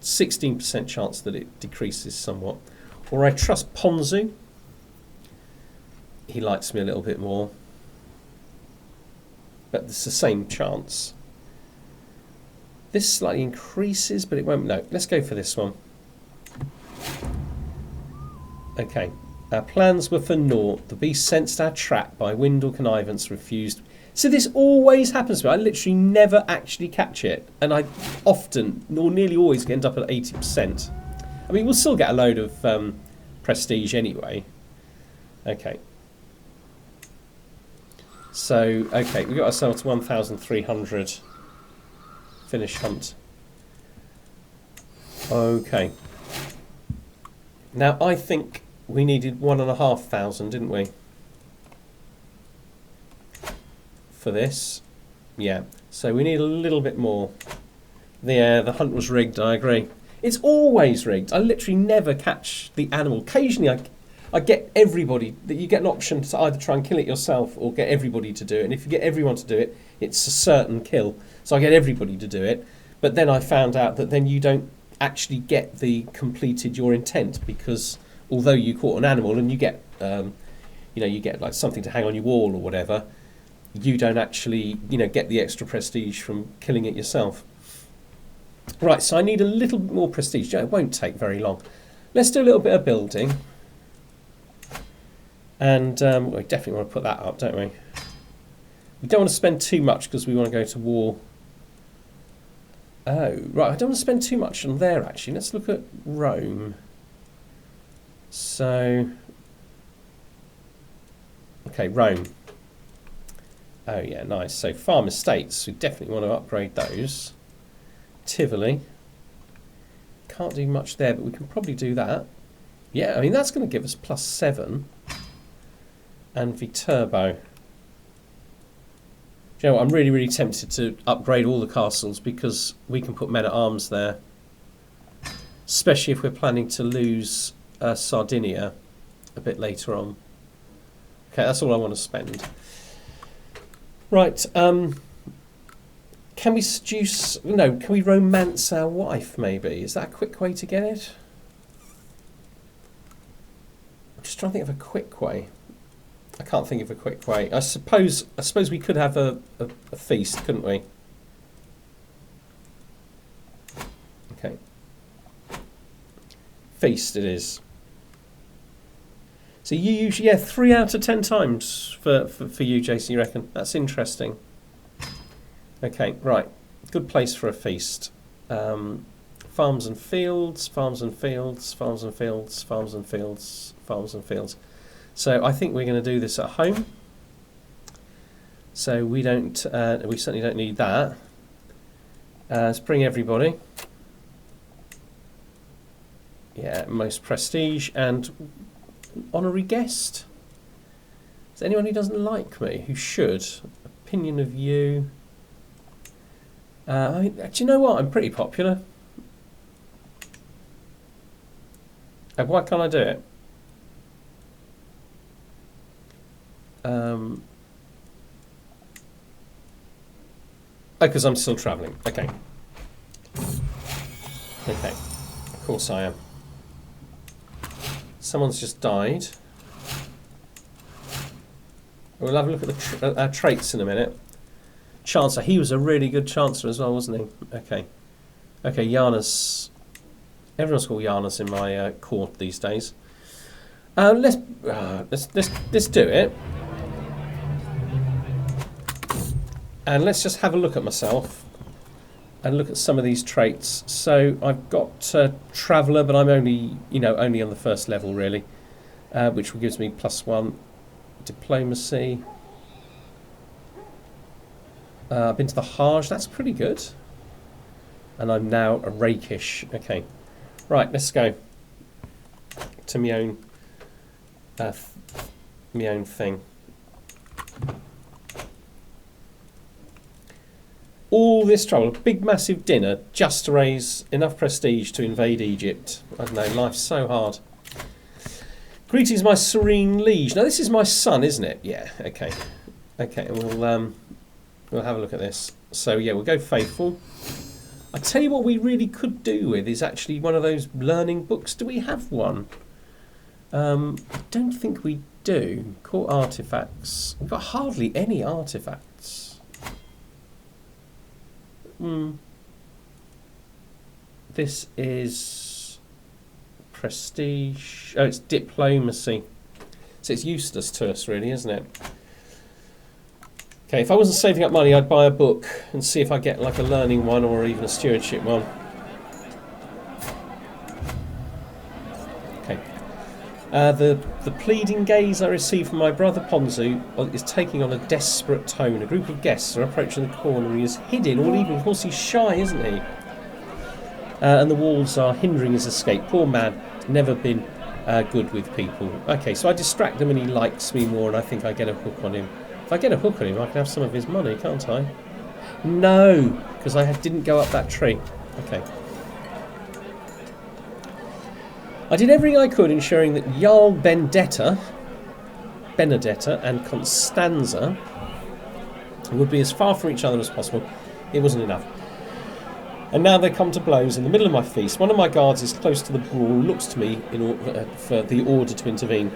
16% chance that it decreases somewhat. Or I trust Ponzu. He likes me a little bit more. But it's the same chance. This slightly increases, but it won't. No, let's go for this one. Okay. Our plans were for naught. The beast sensed our trap by wind or connivance, refused. So this always happens to me. I literally never actually catch it. And I often, or nearly always, end up at 80%. I mean, we'll still get a load of prestige anyway. Okay. So, okay, we got ourselves 1,300 finish hunt. Okay. Now, I think we needed 1,500, didn't we? For this. Yeah. So we need a little bit more. Yeah, the hunt was rigged, I agree. It's always rigged. I literally never catch the animal. Occasionally I get everybody, that you get an option to either try and kill it yourself or get everybody to do it. And if you get everyone to do it, it's a certain kill. So I get everybody to do it. But then I found out that then you don't actually get the completed your intent, because although you caught an animal and you get, you get like something to hang on your wall or whatever, you don't actually, get the extra prestige from killing it yourself. Right, so I need a little bit more prestige. It won't take very long. Let's do a little bit of building. And we definitely want to put that up, don't we? We don't want to spend too much because we want to go to war. Oh, right, I don't want to spend too much on there, actually. Let's look at Rome. So, okay, Rome. Oh, yeah, nice. So, farm estates, we definitely want to upgrade those. Tivoli. Can't do much there, but we can probably do that. Yeah, I mean, that's going to give us +7. And Viterbo. You know what, I'm really, really tempted to upgrade all the castles because we can put men-at-arms there. Especially if we're planning to lose Sardinia a bit later on. Okay, that's all I want to spend. Right, can we seduce... No, can we romance our wife, maybe? Is that a quick way to get it? I'm just trying to think of a quick way. I can't think of a quick way. I suppose we could have a feast, couldn't we? Okay. Feast it is. So you usually, yeah, 3 out of 10 times for you, Jason, you reckon? That's interesting. Okay, right. Good place for a feast. Farms and fields, farms and fields, farms and fields, farms and fields, farms and fields. So I think we're going to do this at home. So we don't, we certainly don't need that. Let's bring everybody. Yeah, most prestige and honorary guest. Is there anyone who doesn't like me? Who should? Opinion of you. I mean, do you know what? I'm pretty popular. Why can't I do it? Oh, because I'm still travelling. Okay. Okay. Of course I am. Someone's just died. We'll have a look at the traits in a minute. Chancellor. He was a really good Chancellor as well, wasn't he? Okay. Okay, Janus. Everyone's called Janus in my court these days. Let's do it. And let's just have a look at myself and look at some of these traits. So I've got Traveller, but I'm only, only on the first level really, which gives me +1. Diplomacy. I've been to the Hajj. That's pretty good. And I'm now a rakish. Okay, right. Let's go to my own thing. All this trouble, a big massive dinner just to raise enough prestige to invade Egypt. I don't know, life's so hard. Greetings, my serene liege. Now this is my son, isn't it? Yeah, okay. Okay, and we'll have a look at this. So yeah, we'll go faithful. I tell you what we really could do with is actually one of those learning books. Do we have one? I don't think we do. Court artifacts. We've got hardly any artifacts. This is prestige. Oh, it's diplomacy. So it's useless to us, really, isn't it? Okay, if I wasn't saving up money, I'd buy a book and see if I get like a learning one or even a stewardship one. Okay. The pleading gaze I received from my brother Ponzu is taking on a desperate tone. A group of guests are approaching the corner. He is hidden all evening. Of course, he's shy, isn't he? And the walls are hindering his escape. Poor man, never been good with people. Okay, so I distract him and he likes me more, and I think I get a hook on him. If I get a hook on him, I can have some of his money, can't I? No, because I didn't go up that tree. Okay. I did everything I could ensuring that Jarl Benedetta and Constanza would be as far from each other as possible. It wasn't enough. And now they come to blows in the middle of my feast. One of my guards is close to the brawl, looks to me for the order to intervene.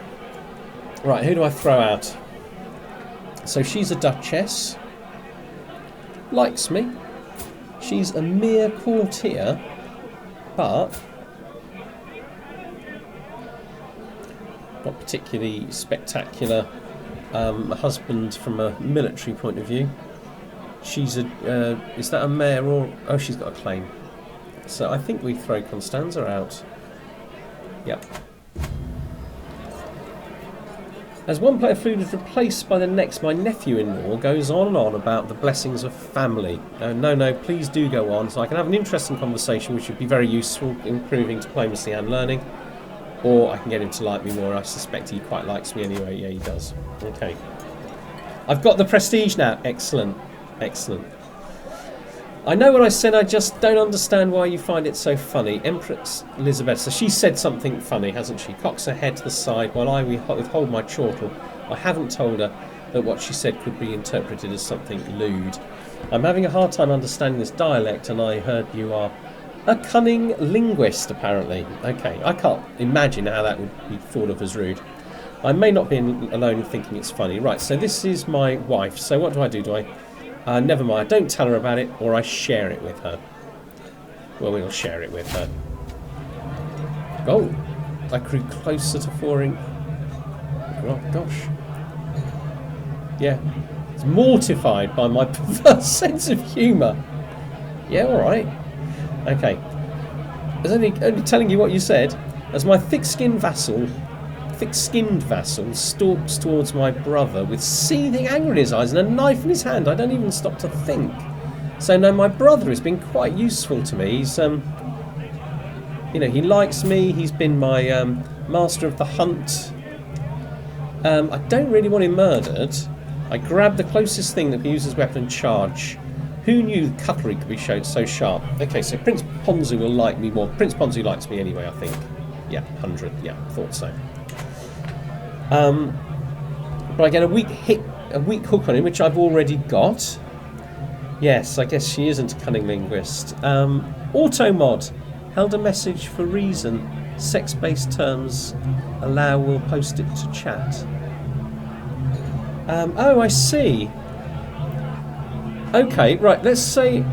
Right, who do I throw out? So she's a duchess. Likes me. She's a mere courtier, but not particularly spectacular husband from a military point of view. She's a is that a mare or oh, she's got a claim. So I think we throw Constanza out. Yep. As one plate of food is replaced by the next, my nephew-in-law goes on and on about the blessings of family. No, please do go on, so I can have an interesting conversation which would be very useful, improving diplomacy and learning. Or I can get him to like me more. I suspect he quite likes me anyway. Yeah, he does. Okay. I've got the prestige now. Excellent. Excellent. I know what I said, I just don't understand why you find it so funny. Empress Elizabeth, so she said something funny, hasn't she? Cocks her head to the side while I withhold my chortle. I haven't told her that what she said could be interpreted as something lewd. I'm having a hard time understanding this dialect, and I heard you are a cunning linguist, apparently. Okay, I can't imagine how that would be thought of as rude. I may not be alone in thinking it's funny. Right, so this is my wife. So what do? Do I... never mind, I don't tell her about it, or I share it with her. Well, we'll share it with her. Oh, I grew closer to 4 inch. Oh, gosh. Yeah, it's mortified by my perverse sense of humour. Yeah, alright. Okay. I was only telling you what you said. As my thick-skinned vassal stalks towards my brother with seething anger in his eyes and a knife in his hand. I don't even stop to think. So no, my brother has been quite useful to me. He's, you know, he likes me. He's been my master of the hunt. I don't really want him murdered. I grabbed the closest thing that can use his weapon and charge. Who knew cutlery could be so sharp? Okay, so Prince Ponzu will like me more. Prince Ponzu likes me anyway, I think. Yeah, 100. Yeah, thought so. But I get a weak hook on him, which I've already got. Yes, I guess she isn't a cunning linguist. Auto mod held a message for reason. Sex-based terms allow. We'll post it to chat. Oh, I see. Okay, right. Let's say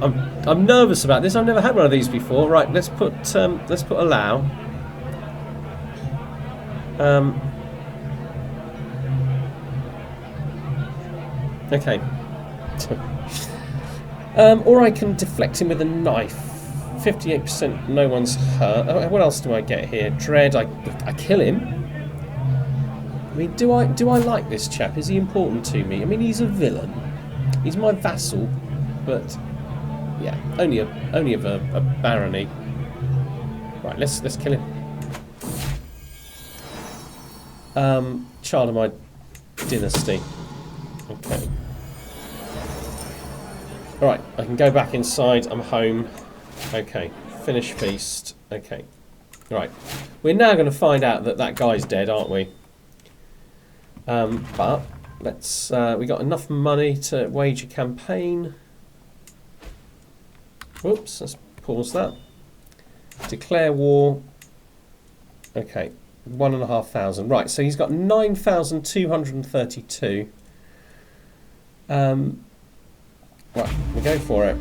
I'm nervous about this. I've never had one of these before. Right, let's put allow. Okay. Or I can deflect him with a knife. 58%, no one's hurt. What else do I get here? Dread, I kill him. I mean, do I like this chap? Is he important to me? I mean, he's a villain. He's my vassal, but yeah, only of a barony. Right, let's kill him. Child of my dynasty. Okay. Alright, I can go back inside. I'm home. Okay, finish feast. Okay. Right. We're now going to find out that guy's dead, aren't we? But let's... we got enough money to wage a campaign. Whoops, let's pause that. Declare war. Okay, 1,500. Right, so he's got 9,232. Right, we go for it.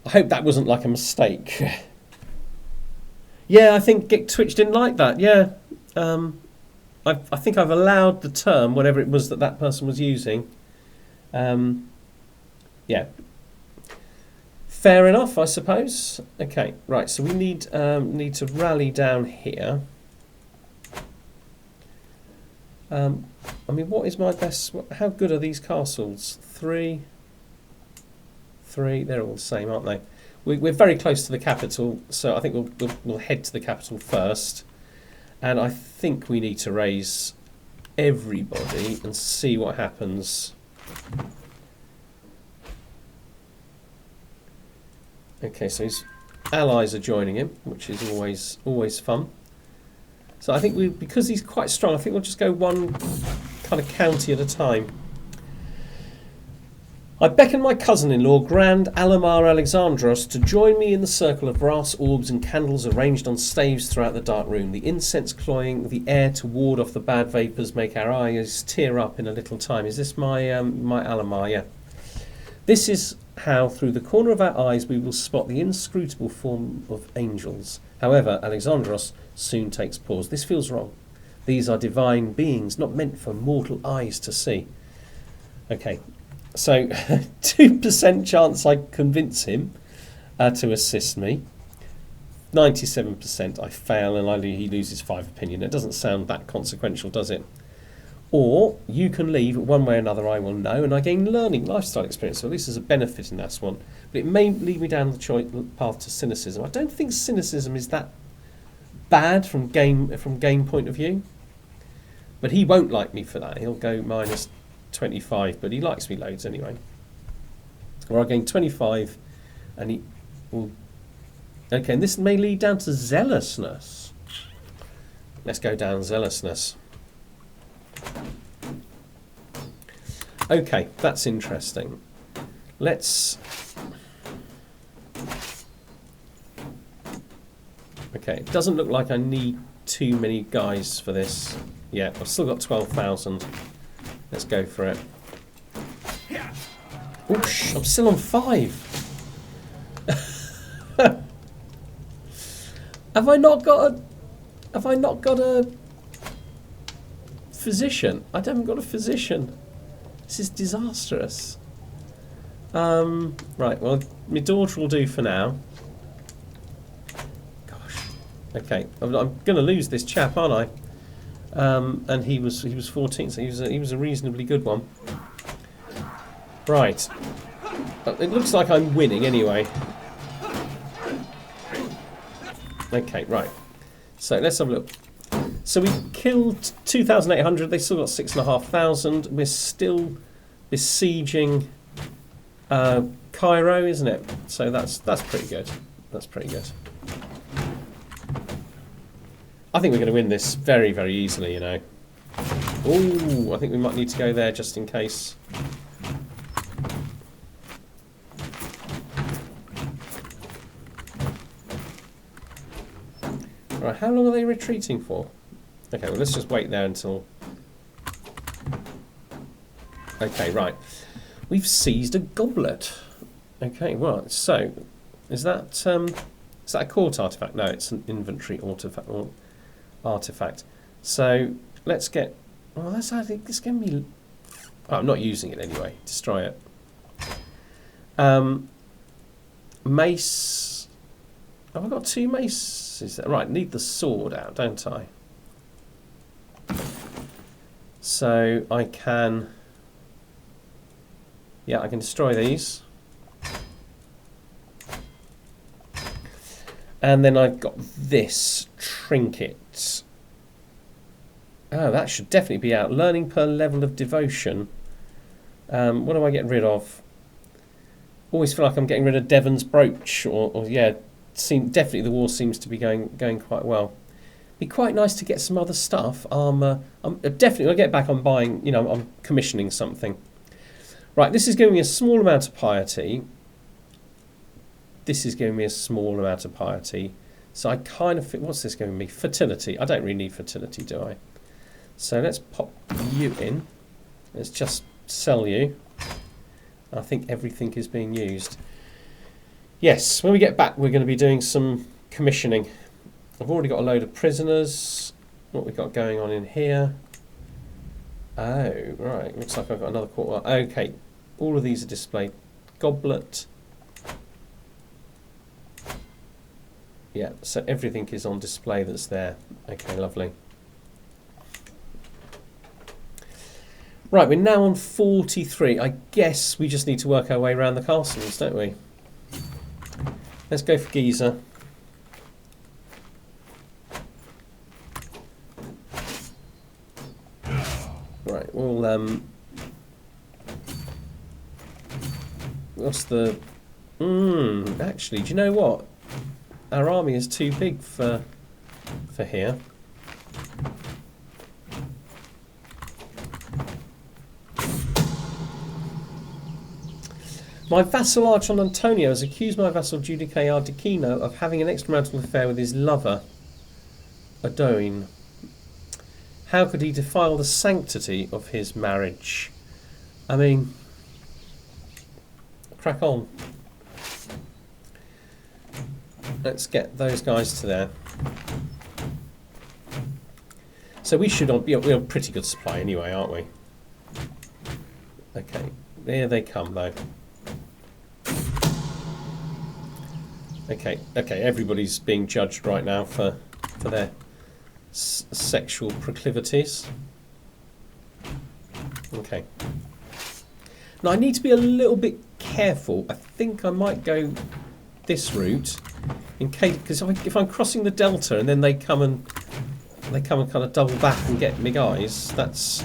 I hope that wasn't like a mistake. Yeah, I think Twitch didn't like that. Yeah, I think I've allowed the term, whatever it was that person was using. Yeah, fair enough, I suppose. Okay, right. So we need to rally down here. I mean, what is my best? How good are these castles? 3. They're all the same, aren't they? We're very close to the capital, so I think we'll head to the capital first. And I think we need to raise everybody and see what happens. Okay, so his allies are joining him, which is always fun. So I think because he's quite strong, I think we'll just go one kind of county at a time. I beckon my cousin-in-law, Grand Alamar Alexandros, to join me in the circle of brass orbs and candles arranged on staves throughout the dark room. The incense cloying the air to ward off the bad vapours make our eyes tear up in a little time. Is this my Alamar? Yeah. This is how, through the corner of our eyes, we will spot the inscrutable form of angels. However, Alexandros soon takes pause. This feels wrong. These are divine beings, not meant for mortal eyes to see. Okay. So, 2% chance I convince him to assist me. 97% I fail and he loses 5 opinion. It doesn't sound that consequential, does it? Or you can leave one way or another, I will know, and I gain learning lifestyle experience. So at least there's a benefit in that one. But it may lead me down the path to cynicism. I don't think cynicism is that bad from game point of view. But he won't like me for that. He'll go minus 25, but he likes me loads anyway. Or I gain 25, and he will... Okay, and this may lead down to zealousness. Let's go down zealousness. Okay, that's interesting. Let's... Okay, it doesn't look like I need too many guys for this. Yeah, I've still got 12,000. Let's go for it. Oosh, I'm still on 5. Have I not got a physician? I haven't got a physician. This is disastrous. Right, well, my daughter will do for now. Gosh. Okay, I'm going to lose this chap, aren't I? And he was 14, so he was a reasonably good one. Right. It looks like I'm winning anyway. Okay, right. So let's have a look. So we killed 2,800. They still got 6,500. We're still besieging Cairo, isn't it? So that's pretty good. That's pretty good. I think we're going to win this very, very easily, you know. Ooh, I think we might need to go there just in case. Right, how long are they retreating for? Okay, well, let's just wait there until... Okay, right. We've seized a goblet. Okay, well, so is that a court artifact? No, it's an inventory artifact. So let's get... Well, that's actually... It's going to be... Oh, I'm not using it anyway. Destroy it. Mace... Have I got 2 maces? Right, need the sword out, don't I? So I can... Yeah, I can destroy these. And then I've got this trinket. Oh, that should definitely be out. Learning per level of devotion. What am I getting rid of? Always feel like I'm getting rid of Devon's brooch. Or yeah, definitely the war seems to be going quite well. Be quite nice to get some other stuff. Armour. Definitely, I'll get back on buying. You know, I'm commissioning something. Right, this is giving me a small amount of piety. This is giving me a small amount of piety. So I kind of think, what's this giving me? Fertility. I don't really need fertility, do I? So let's pop you in. Let's just sell you. I think everything is being used. Yes, when we get back, we're going to be doing some commissioning. I've already got a load of prisoners. What we've got going on in here? Oh, right. Looks like I've got another court. Okay, all of these are displayed. Goblet. Yeah, so everything is on display that's there. Okay, lovely. Right, we're now on 43. I guess we just need to work our way around the castles, don't we? Let's go for Giza. Right, we'll what's the actually, do you know what? Our army is too big for here. My vassal Archon Antonio has accused my vassal Judice Ardechino of having an extramarital affair with his lover, Adoin. How could he defile the sanctity of his marriage? I mean, crack on. Let's get those guys to there. So we should be a pretty good supply anyway, aren't we? Okay, here they come though. Okay, everybody's being judged right now for their sexual proclivities. Okay. Now I need to be a little bit careful. I think I might go this route in case, because if I'm crossing the delta and then they come and kind of double back and get me guys, that's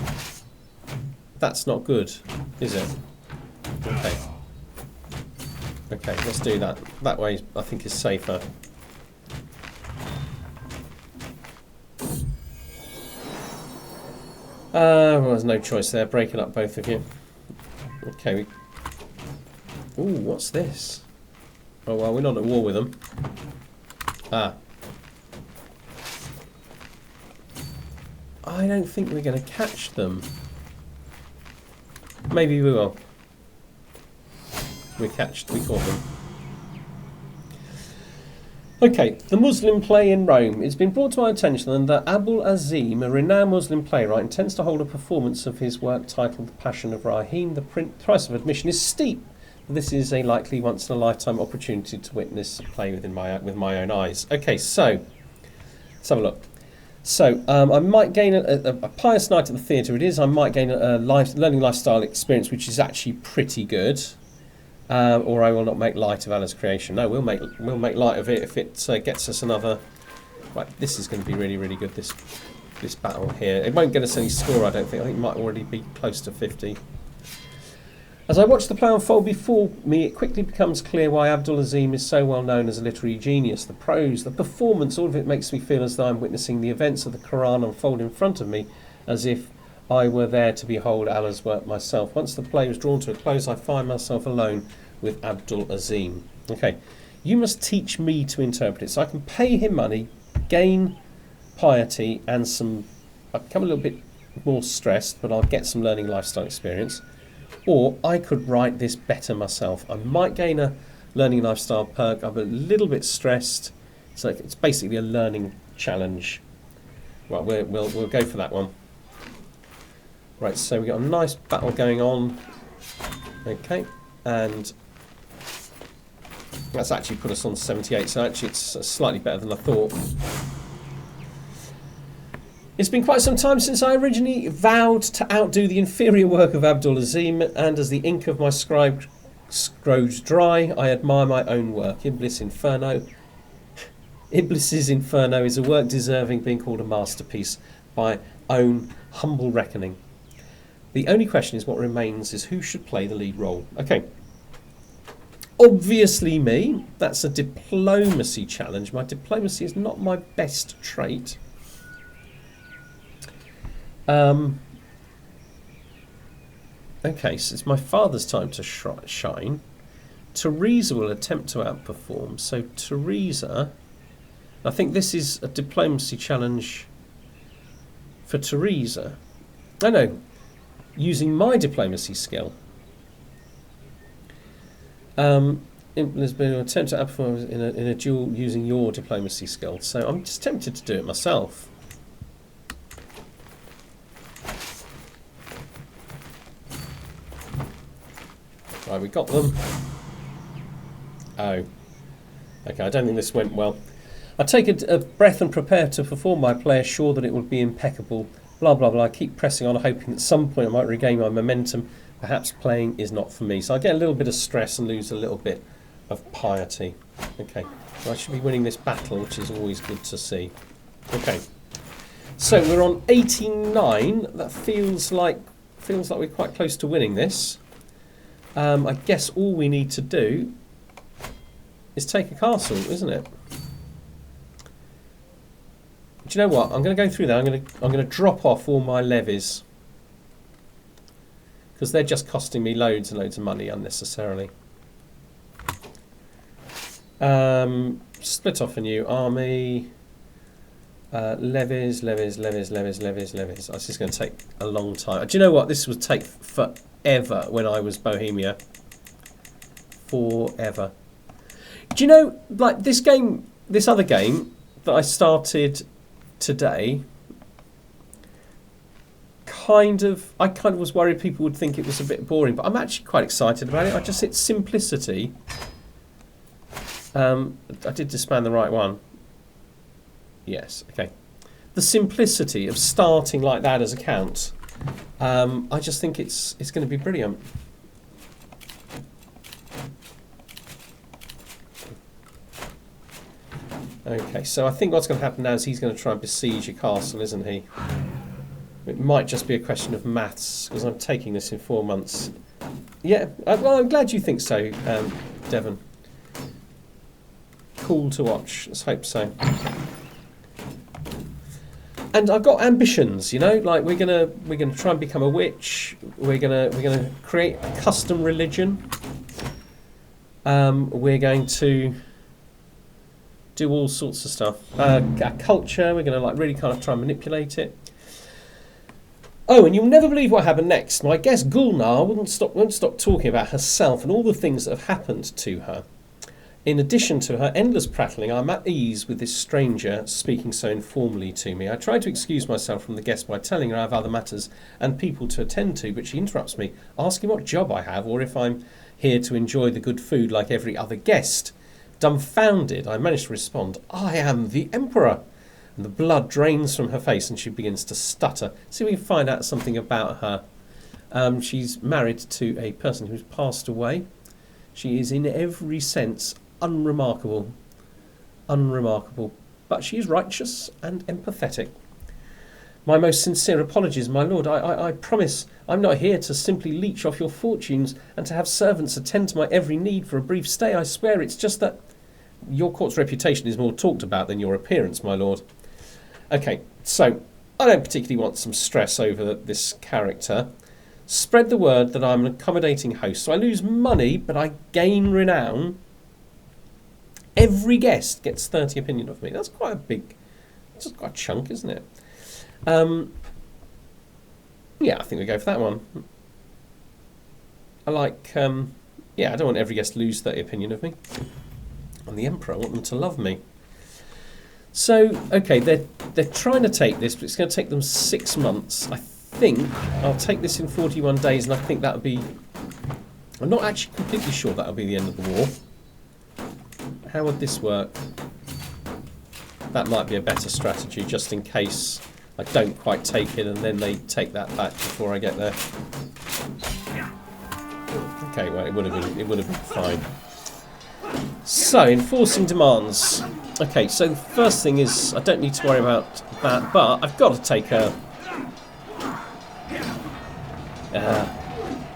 not good, is it? Okay. Okay, let's do that. That way I think is safer. Well, there's no choice there, breaking up both of you. Okay. Ooh, what's this? Oh, well, we're not at war with them. Ah. I don't think we're going to catch them. Maybe we will. We caught them. Okay, the Muslim play in Rome. It's been brought to my attention that Abul Azim, a renowned Muslim playwright, intends to hold a performance of his work titled The Passion of Rahim. The price of admission is steep. This is a likely once-in-a-lifetime opportunity to witness play with my own eyes. Okay, so let's have a look. So I might gain a pious night at the theatre. It is. I might gain a learning lifestyle experience, which is actually pretty good. Or I will not make light of Allah's creation. No, we'll make light of it if it gets us another. Right, this is going to be really, really good. This battle here. It won't get us any score, I don't think. I think it might already be close to 50. As I watch the play unfold before me, it quickly becomes clear why Abdul Azim is so well known as a literary genius. The prose, the performance, all of it makes me feel as though I'm witnessing the events of the Quran unfold in front of me, as if I were there to behold Allah's work myself. Once the play was drawn to a close, I find myself alone with Abdul Azim. Okay, you must teach me to interpret it. So I can pay him money, gain piety, and I'll become a little bit more stressed, but I'll get some learning lifestyle experience. Or I could write this better myself. I might gain a learning lifestyle perk. I'm a little bit stressed, so it's basically a learning challenge. Right, we'll go for that one. Right, so we've got a nice battle going on. Okay, and that's actually put us on 78, so actually it's slightly better than I thought. It's been quite some time since I originally vowed to outdo the inferior work of Abdul Azim, and as the ink of my scribe grows dry, I admire my own work. Iblis's Inferno is a work deserving being called a masterpiece by own humble reckoning. The only question is what remains is who should play the lead role. Okay. Obviously me. That's a diplomacy challenge. My diplomacy is not my best trait. Okay, so it's my father's time to shine. Teresa will attempt to outperform. So Teresa, I think this is a diplomacy challenge for Teresa. Oh no, using my diplomacy skill. There's been an attempt to outperform in a duel using your diplomacy skill. So I'm just tempted to do it myself. Right, we got them. Oh. Okay, I don't think this went well. I take a breath and prepare to perform my play, sure that it will be impeccable. Blah, blah, blah. I keep pressing on, hoping at some point I might regain my momentum. Perhaps playing is not for me. So I get a little bit of stress and lose a little bit of piety. Okay, well, I should be winning this battle, which is always good to see. Okay, so we're on 89. That feels like we're quite close to winning this. I guess all we need to do is take a castle, isn't it? Do you know what? I'm going to go through that. I'm going to drop off all my levies because they're just costing me loads and loads of money unnecessarily. Split off a new army. Levies. This is going to take a long time. Do you know what? This would take forever when I was Bohemia. Forever. Do you know, like this other game that I started today, I kind of was worried people would think it was a bit boring, but I'm actually quite excited about it. It's simplicity. I did disband the right one. Yes, okay. The simplicity of starting like that as a count, I just think it's going to be brilliant. Okay, so I think what's going to happen now is he's going to try and besiege your castle, isn't he? It might just be a question of maths, because I'm taking this in 4 months. Yeah, well, I'm glad you think so, Devon. Cool to watch. Let's hope so. And I've got ambitions, you know, like we're gonna try and become a witch. We're gonna create a custom religion. We're going to do all sorts of stuff. A culture. We're gonna like really kind of try and manipulate it. Oh, and you'll never believe what happened next. My guest Gulnar won't stop talking about herself and all the things that have happened to her. In addition to her endless prattling, I'm at ease with this stranger speaking so informally to me. I try to excuse myself from the guest by telling her I have other matters and people to attend to, but she interrupts me, asking what job I have or if I'm here to enjoy the good food like every other guest. Dumbfounded, I manage to respond, I am the Emperor. And the blood drains from her face and she begins to stutter. See if we can find out something about her. She's married to a person who's passed away. She is in every sense unremarkable, but she is righteous and empathetic. My most sincere apologies, my lord. I promise I'm not here to simply leech off your fortunes and to have servants attend to my every need for a brief stay. I swear it's just that your court's reputation is more talked about than your appearance, my lord. Okay, so I don't particularly want some stress over this character. Spread the word that I'm an accommodating host, so I lose money, but I gain renown. Every guest gets 30 opinion of me. That's quite a big, just quite a chunk, isn't it? Yeah, I think we go for that one. I like, yeah, I don't want every guest to lose 30 opinion of me. I'm the Emperor, I want them to love me. So, okay, they're trying to take this, but it's going to take them 6 months. I think I'll take this in 41 days, and I think that'll be... I'm not actually completely sure that'll be the end of the war. How would this work? That might be a better strategy, just in case I don't quite take it, and then they take that back before I get there. Okay, well, it would have been fine. So, enforcing demands. Okay, so the first thing is I don't need to worry about that, but I've got to take a...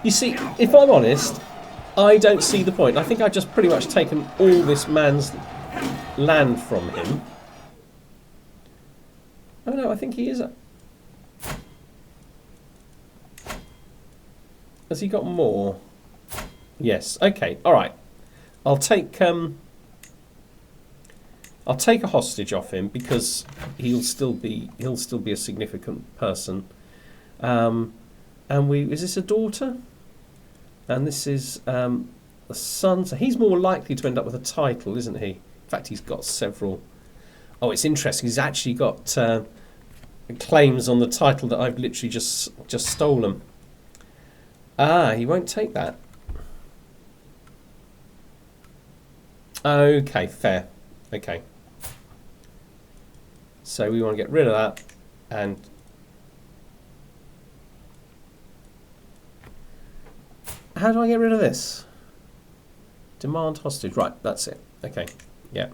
you see, if I'm honest, I don't see the point. I think I've just pretty much taken all this man's land from him. Oh no, I think he is... Has he got more? Yes, okay, alright. I'll take a hostage off him because he'll still be a significant person. And is this a daughter? And this is the son. So he's more likely to end up with a title, isn't he? In fact, he's got several. Oh, it's interesting. He's actually got claims on the title that I've literally just stolen. Ah, he won't take that. Okay, fair. Okay. So we want to get rid of that and how do I get rid of this? Demand hostage. Right, that's it. Okay. Yeah.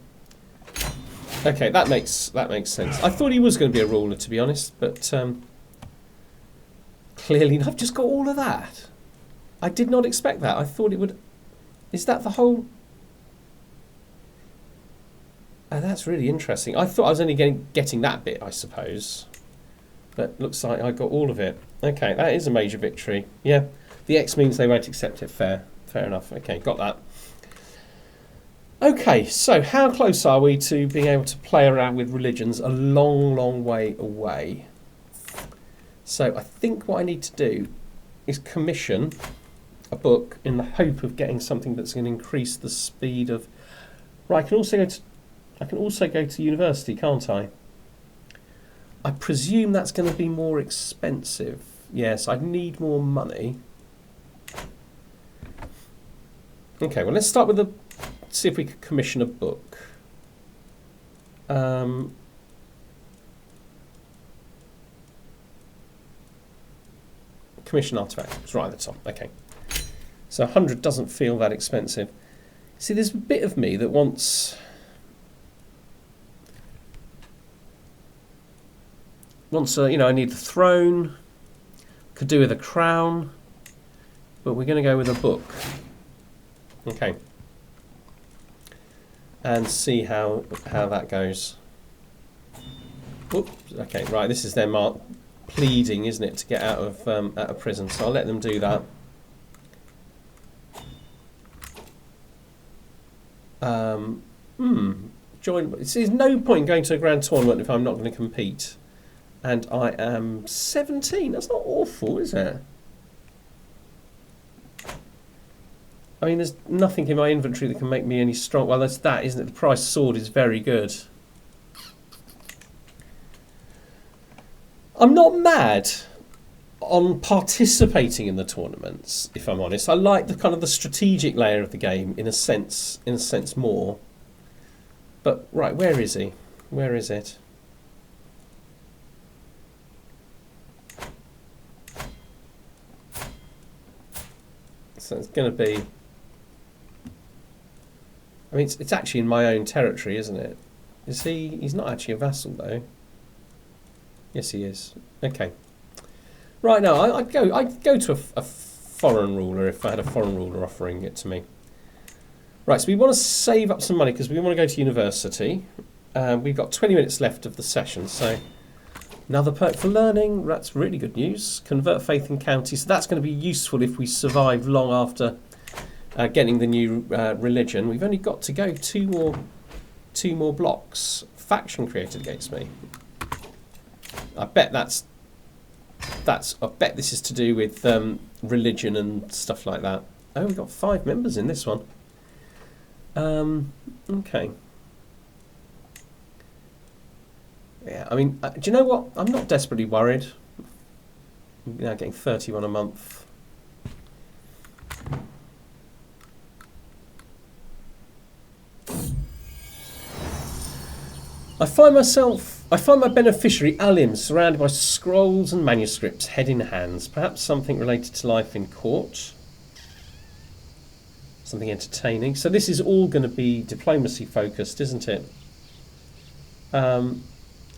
Okay, that makes sense. I thought he was going to be a ruler, to be honest, but clearly I've just got all of that. I did not expect that. I thought it would... Is that the whole... Oh, that's really interesting. I thought I was only getting that bit, I suppose. But looks like I got all of it. Okay, that is a major victory. Yeah, the X means they won't accept it. Fair enough. Okay, got that. Okay, so how close are we to being able to play around with religions? A long, long way away. So I think what I need to do is commission a book in the hope of getting something that's going to increase the speed of... Right, I can also go to university, can't I? I presume that's going to be more expensive. Yes, I'd need more money. Okay, well let's start with see if we could commission a book. Commission artifact. It's right at the top. Okay. So 100 doesn't feel that expensive. See, there's a bit of me that wants you know, I need the throne. Could do with a crown, but we're going to go with a book. Okay. And see how that goes. Oops. Okay, right. This is their mark pleading, isn't it, to get out of prison? So I'll let them do that. Join. There's no point going to a grand tournament if I'm not going to compete. And I am 17. That's not awful, is it? I mean, there's nothing in my inventory that can make me any strong. Well, that's that, isn't it? The price sword is very good. I'm not mad on participating in the tournaments, if I'm honest. I like the kind of the strategic layer of the game in a sense more. But right, where is he? Where is it? So it's going to be. I mean, it's actually in my own territory, isn't it? Is he? He's not actually a vassal, though. Yes, he is. Okay. Right now, I'd go to a foreign ruler if I had a foreign ruler offering it to me. Right, so we want to save up some money because we want to go to university. We've got 20 minutes left of the session, so another perk for learning. That's really good news. Convert faith in county. So that's going to be useful if we survive long after getting the new religion. We've only got to go two more blocks. Faction created against me. I bet I bet this is to do with religion and stuff like that. Oh, we've got 5 members in this one. Okay. Yeah, I mean, do you know what? I'm not desperately worried. I'm now getting 31 a month. I find my beneficiary, Alim, surrounded by scrolls and manuscripts, head in hands. Perhaps something related to life in court. Something entertaining. So this is all going to be diplomacy focused, isn't it?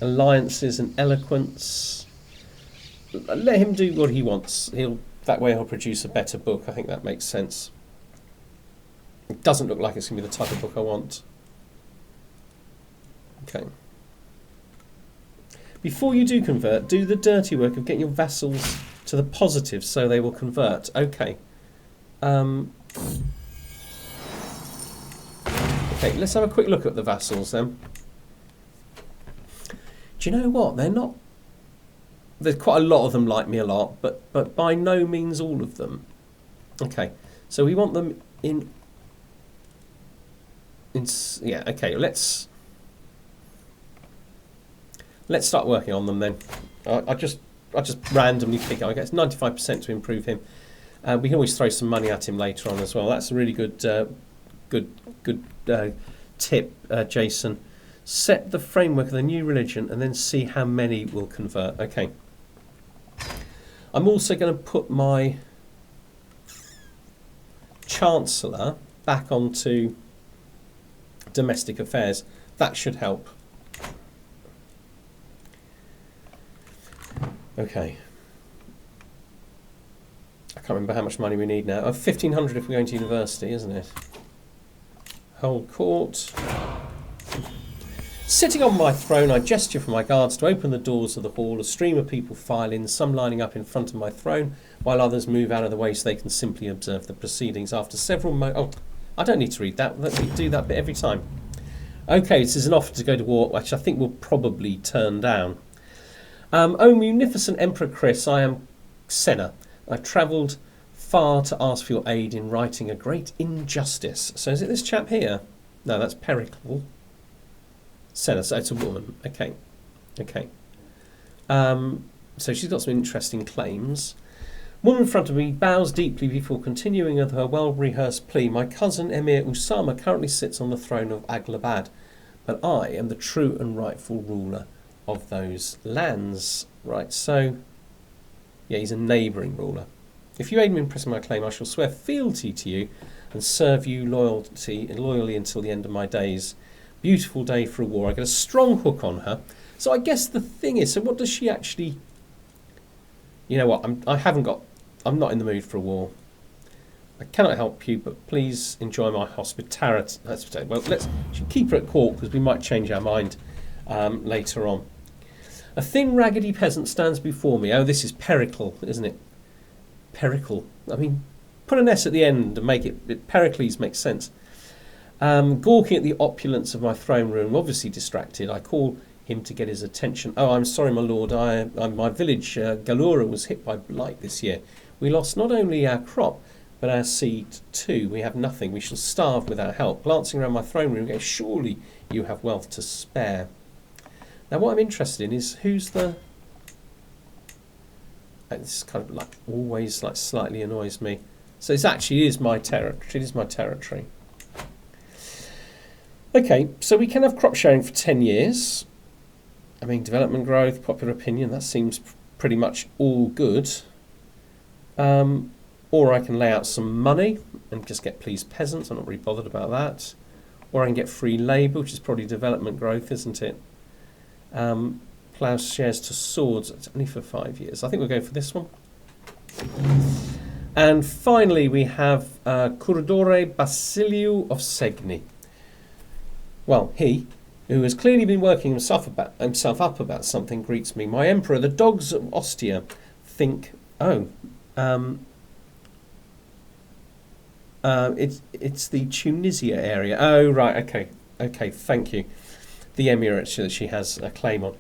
Alliances and eloquence. Let him do what he wants. That way he'll produce a better book. I think that makes sense. It doesn't look like it's going to be the type of book I want. Okay. Before you do convert, do the dirty work of getting your vassals to the positive so they will convert. Okay. Okay, let's have a quick look at the vassals then. Do you know what? There's quite a lot of them like me a lot, but by no means all of them. Okay, so we want them in yeah, okay, let's start working on them then. I just randomly pick. I guess 95% to improve him. We can always throw some money at him later on as well. That's a really good tip, Jason. Set the framework of the new religion and then see how many will convert. Okay. I'm also going to put my Chancellor back onto domestic affairs. That should help. Okay. I can't remember how much money we need now. 1,500 if we're going to university, isn't it? Hold court. Sitting on my throne, I gesture for my guards to open the doors of the hall. A stream of people file in, some lining up in front of my throne, while others move out of the way so they can simply observe the proceedings. After several oh, I don't need to read that. Let me do that bit every time. Okay, this is an offer to go to war, which I think we'll probably turn down. Oh, munificent Emperor Chris, I am Senna. I've travelled far to ask for your aid in righting a great injustice. So is it this chap here? No, that's Pericle. Senna, so it's a woman. Okay. Okay. So she's got some interesting claims. Woman in front of me bows deeply before continuing with her well-rehearsed plea. My cousin Emir Usama currently sits on the throne of Aghlabad, but I am the true and rightful ruler of those lands. Right, so, yeah, he's a neighbouring ruler. If you aid me in pressing my claim, I shall swear fealty to you and serve you loyally until the end of my days. Beautiful day for a war. I get a strong hook on her. So I guess the thing is, so what does she actually... You know what, I'm not in the mood for a war. I cannot help you, but please enjoy my hospitality. Well, let's keep her at court because we might change our mind later on. A thin, raggedy peasant stands before me. Oh, this is Pericle, isn't it? Pericle. I mean, put an S at the end and make it Pericles makes sense. Gawking at the opulence of my throne room, obviously distracted, I call him to get his attention. Oh, I'm sorry, my lord. My village, Galura, was hit by blight this year. We lost not only our crop, but our seed too. We have nothing. We shall starve without help. Glancing around my throne room, go, surely you have wealth to spare. Now, what I'm interested in is who's the... This kind of like always like slightly annoys me. So this actually is my territory. It is my territory. Okay, so we can have crop sharing for 10 years. I mean, development growth, popular opinion, that seems pretty much all good. Or I can lay out some money and just get pleased peasants. I'm not really bothered about that. Or I can get free labour, which is probably development growth, isn't it? Plowshares to swords, it's only for 5 years. I think we'll go for this one. And finally, we have Curadore Basiliu of Segni. Well, he, who has clearly been working himself up about something, greets me. My emperor, the dogs of Ostia, think, it's the Tunisia area. Oh, right, okay, thank you. The emirate that she has a claim on.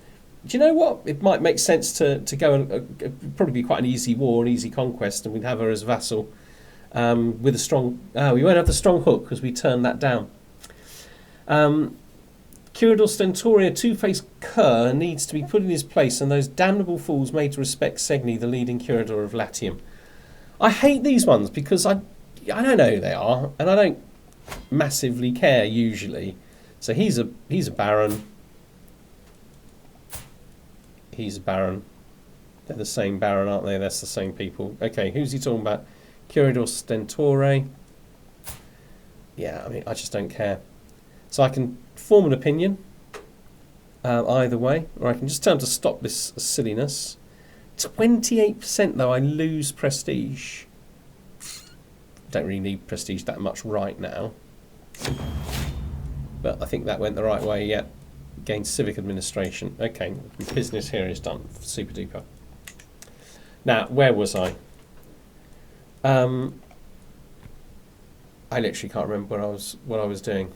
Do you know what? It might make sense to go and probably be quite an easy war, an easy conquest, and we'd have her as vassal with a strong... we won't have the strong hook because we turned that down. Curador Stentoria, two-faced cur, needs to be put in his place, and those damnable fools made to respect Segni, the leading curador of Latium. I hate these ones because I don't know who they are, and I don't massively care usually. So he's a baron. He's a baron. They're the same baron, aren't they? That's the same people. Okay, who's he talking about? Curador Stentore. Yeah, I mean, I just don't care. So I can form an opinion either way, or I can just tell him to stop this silliness. 28% though, I lose prestige. Don't really need prestige that much right now. But I think that went the right way, yeah. Gain civic administration. Okay, business here is done. Super duper. Now, where was I? I literally can't remember what I was doing.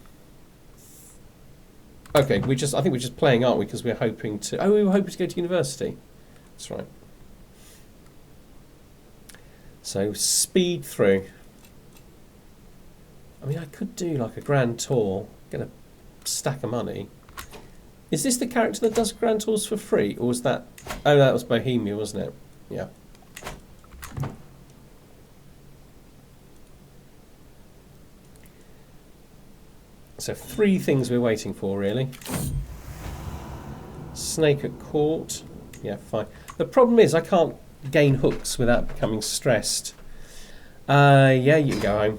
Okay, I think we're just playing, aren't we? Because we're hoping to... Oh, we were hoping to go to university. That's right. So, speed through. I mean, I could do like a grand tour, get a stack of money. Is this the character that does grand tours for free? Or was that... Oh, that was Bohemia, wasn't it? Yeah. So 3 things we're waiting for, really. Snake at court. Yeah, fine. The problem is I can't gain hooks without becoming stressed. Yeah, you can go home.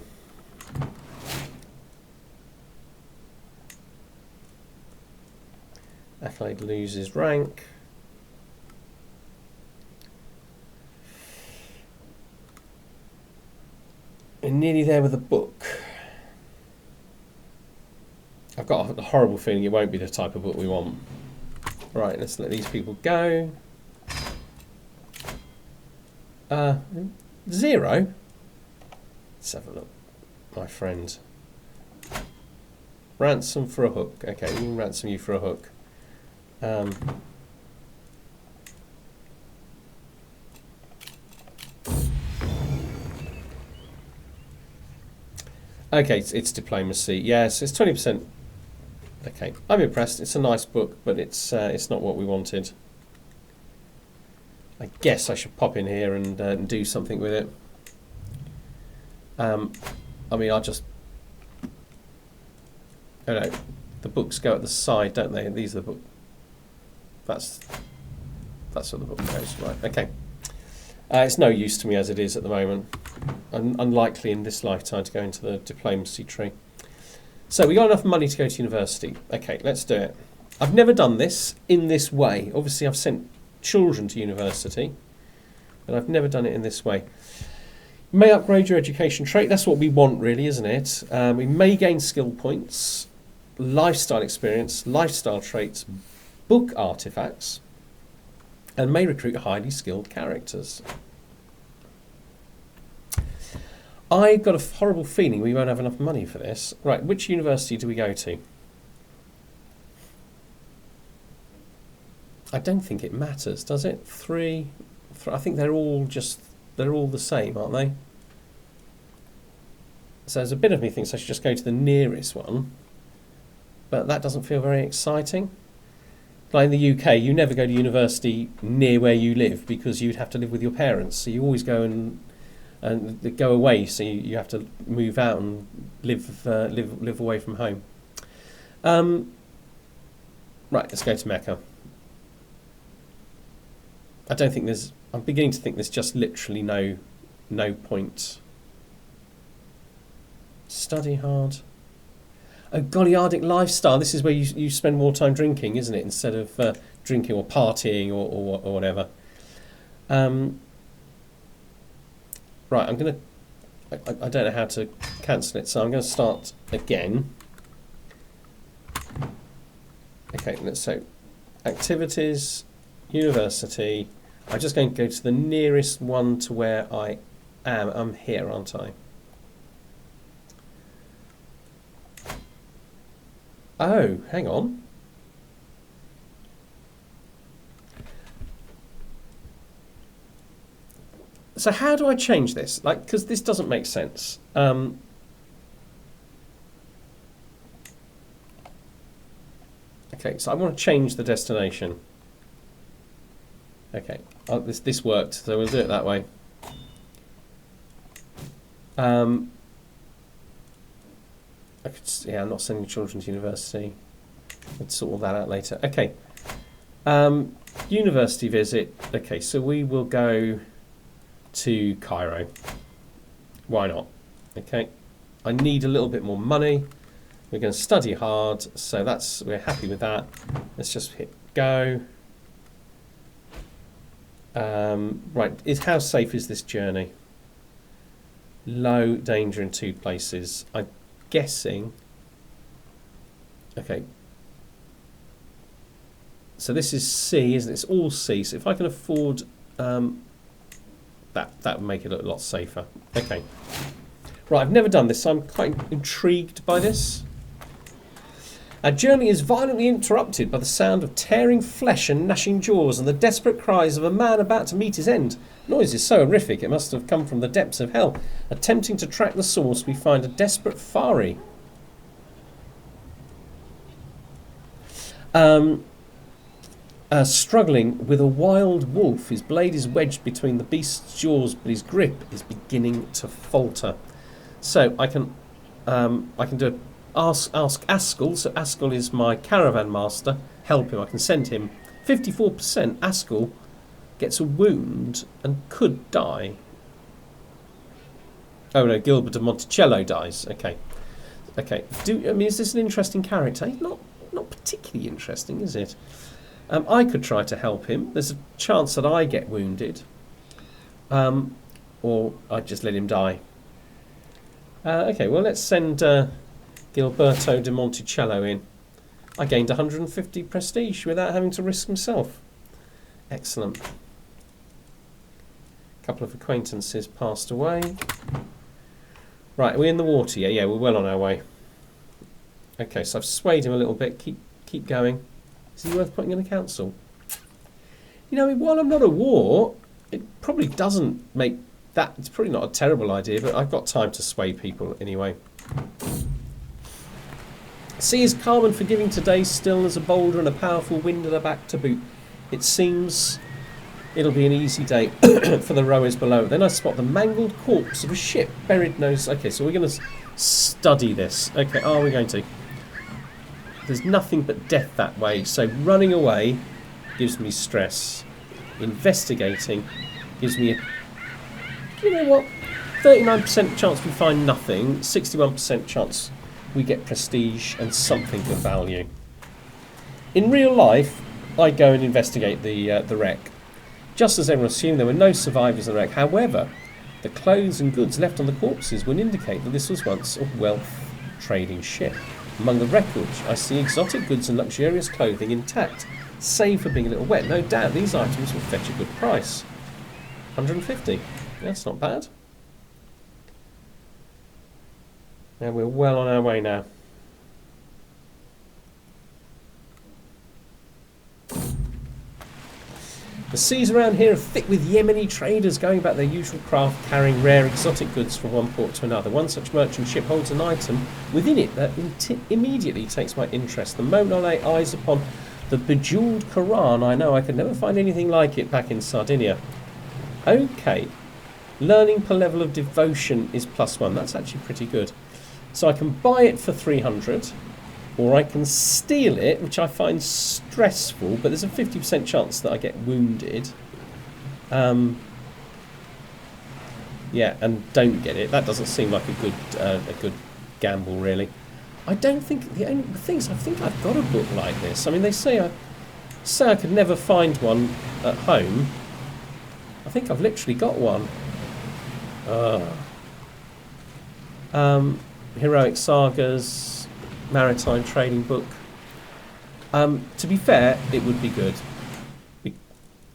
Accolade loses rank. We're nearly there with a book. I've got a horrible feeling it won't be the type of book we want. Right, let's let these people go. 0? Let's have a look, my friend. Ransom for a hook. Okay, we can ransom you for a hook. Okay, it's diplomacy. Yes, it's 20%. Okay, I'm impressed. It's a nice book, but it's not what we wanted. I guess I should pop in here and do something with it. I mean, I'll just... Oh no, the books go at the side, don't they? These are the book. That's where the book goes, right? Okay. It's no use to me as it is at the moment. I'm unlikely in this lifetime to go into the diplomacy tree. So we got enough money to go to university. Okay, let's do it. I've never done this in this way. Obviously, I've sent children to university, but I've never done it in this way. You may upgrade your education trait. That's what we want, really, isn't it? We may gain skill points, lifestyle experience, lifestyle traits, book artifacts, and may recruit highly skilled characters. I got a horrible feeling we won't have enough money for this. Right, which university do we go to? I don't think it matters, does it? Three, I think they're all the same, aren't they? So there's a bit of me thinks I should just go to the nearest one, but that doesn't feel very exciting. Like in the UK, you never go to university near where you live because you'd have to live with your parents. So you always go and go away. So you have to move out and live away from home. Right, let's go to Mecca. I don't think there's... I'm beginning to think there's just literally no point. Study hard. Oh, Goliardic lifestyle. This is where you spend more time drinking, isn't it? Instead of drinking or partying or whatever. Right, I'm going to... I don't know how to cancel it, so I'm going to start again. Okay, so activities, university. I'm just going to go to the nearest one to where I am. I'm here, aren't I? Oh, hang on. So how do I change this? Like, because this doesn't make sense. Okay, so I want to change the destination. Okay, this worked, so we'll do it that way. I'm not sending children to university. Let's sort all that out later. Okay, university visit. Okay, so we will go to Cairo. Why not? Okay, I need a little bit more money. We're going to study hard, so we're happy with that. Let's just hit go. Right, how safe is this journey? Low danger in 2 places. I'm guessing. Okay. So this is C, isn't it? It's all C. So if I can afford that would make it a lot safer. Okay. Right, I've never done this, so I'm quite intrigued by this. Our journey is violently interrupted by the sound of tearing flesh and gnashing jaws and the desperate cries of a man about to meet his end. The noise is so horrific it must have come from the depths of hell. Attempting to track the source, we find a desperate Fari. Struggling with a wild wolf. His blade is wedged between the beast's jaws, but his grip is beginning to falter. So I can do ask Askell. So Askell is my caravan master. Help him. I can send him 54%. Askell gets a wound and could die. Oh no, Gilbert of Monticello dies. Okay. Is this an interesting character? He's not particularly interesting, is it? I could try to help him. There's a chance that I get wounded, or I just let him die. Okay, well let's send Gilberto de Monticello in. I gained 150 prestige without having to risk himself. Excellent. A couple of acquaintances passed away. Right, are we in the water? Yeah, we're well on our way. Okay, so I've swayed him a little bit. Keep going. Is he worth putting in a council? You know, while I'm not at war, it probably doesn't make that... It's probably not a terrible idea, but I've got time to sway people anyway. Sea is calm and forgiving today, still as a boulder and a powerful wind at her back to boot. It seems It'll be an easy day for the rowers below. Then I spot the mangled corpse of a ship buried nose. Okay, so we're going to study this. Okay, are we going to? There's nothing but death that way. So running away gives me stress. Investigating gives me a... You know what? 39% chance we find nothing. 61% chance we get prestige and something of value. In real life, I go and investigate the wreck. Just as everyone assumed, there were no survivors in the wreck. However, the clothes and goods left on the corpses would indicate that this was once a wealth trading ship. Among the wreckage, I see exotic goods and luxurious clothing intact, save for being a little wet. No doubt these items will fetch a good price. 150. That's not bad. Now we're well on our way now. The seas around here are thick with Yemeni traders going about their usual craft, carrying rare exotic goods from one port to another. One such merchant ship holds an item within it that immediately takes my interest. The moment I lay eyes upon the bejewelled Quran, I know I could never find anything like it back in Sardinia. Okay, learning per level of devotion is +1. That's actually pretty good. So I can buy it for 300. Or I can steal it, which I find stressful, but there's a 50% chance that I get wounded. Yeah, and don't get it. That doesn't seem like a good gamble, really. I don't think... The only thing is, I think I've got a book like this. I mean, they say I could never find one at home. I think I've literally got one. Heroic Sagas... Maritime trading book. To be fair, it would be good.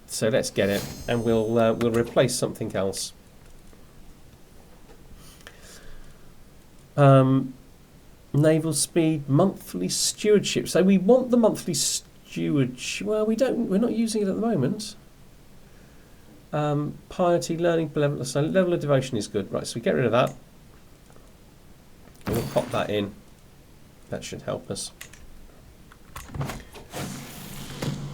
So let's get it, and we'll replace something else. Naval speed, monthly stewardship. So we want the monthly stewardship. Well, we don't. We're not using it at the moment. Piety, learning level. So level of devotion is good, right? So we get rid of that. And we'll pop that in. That should help us.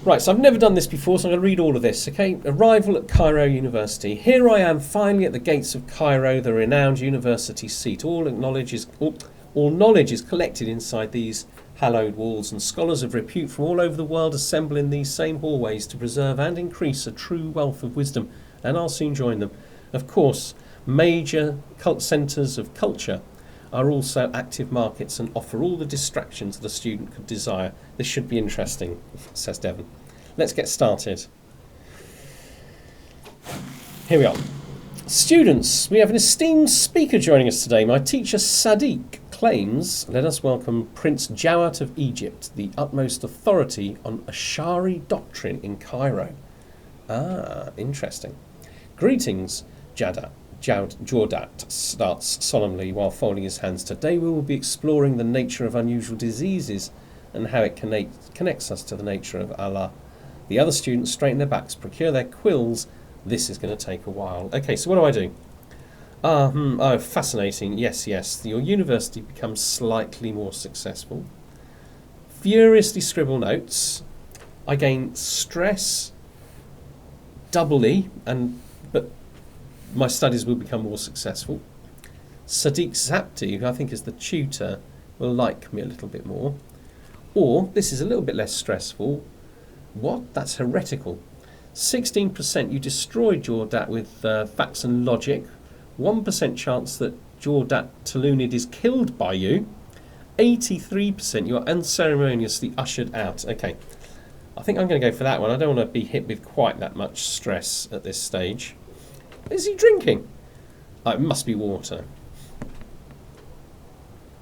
Right, so I've never done this before, so I'm going to read all of this, okay? Arrival at Cairo University. Here I am finally at the gates of Cairo, the renowned university seat. All knowledge is collected inside these hallowed walls, and scholars of repute from all over the world assemble in these same hallways to preserve and increase a true wealth of wisdom, and I'll soon join them. Of course, major cult centres of culture are also active markets and offer all the distractions that a student could desire. This should be interesting, says Devon. Let's get started. Here we are. Students, we have an esteemed speaker joining us today. My teacher Sadiq claims, let us welcome Prince Jawad of Egypt, the utmost authority on Ash'ari doctrine in Cairo. Ah, interesting. Greetings, Jordat starts solemnly while folding his hands. Today we will be exploring the nature of unusual diseases and how it connects us to the nature of Allah. The other students straighten their backs, procure their quills. This is going to take a while. Okay, so what do? Oh, fascinating. Yes. Your university becomes slightly more successful. Furiously scribble notes. I gain stress doubly, but my studies will become more successful. Sadiq Zapti, who I think is the tutor, will like me a little bit more. Or, this is a little bit less stressful. What? That's heretical. 16% you destroy Jordat with facts and logic. 1% chance that Jordat Talunid is killed by you. 83% you are unceremoniously ushered out. Okay, I think I'm going to go for that one. I don't want to be hit with quite that much stress at this stage. Is he drinking? Oh, it must be water.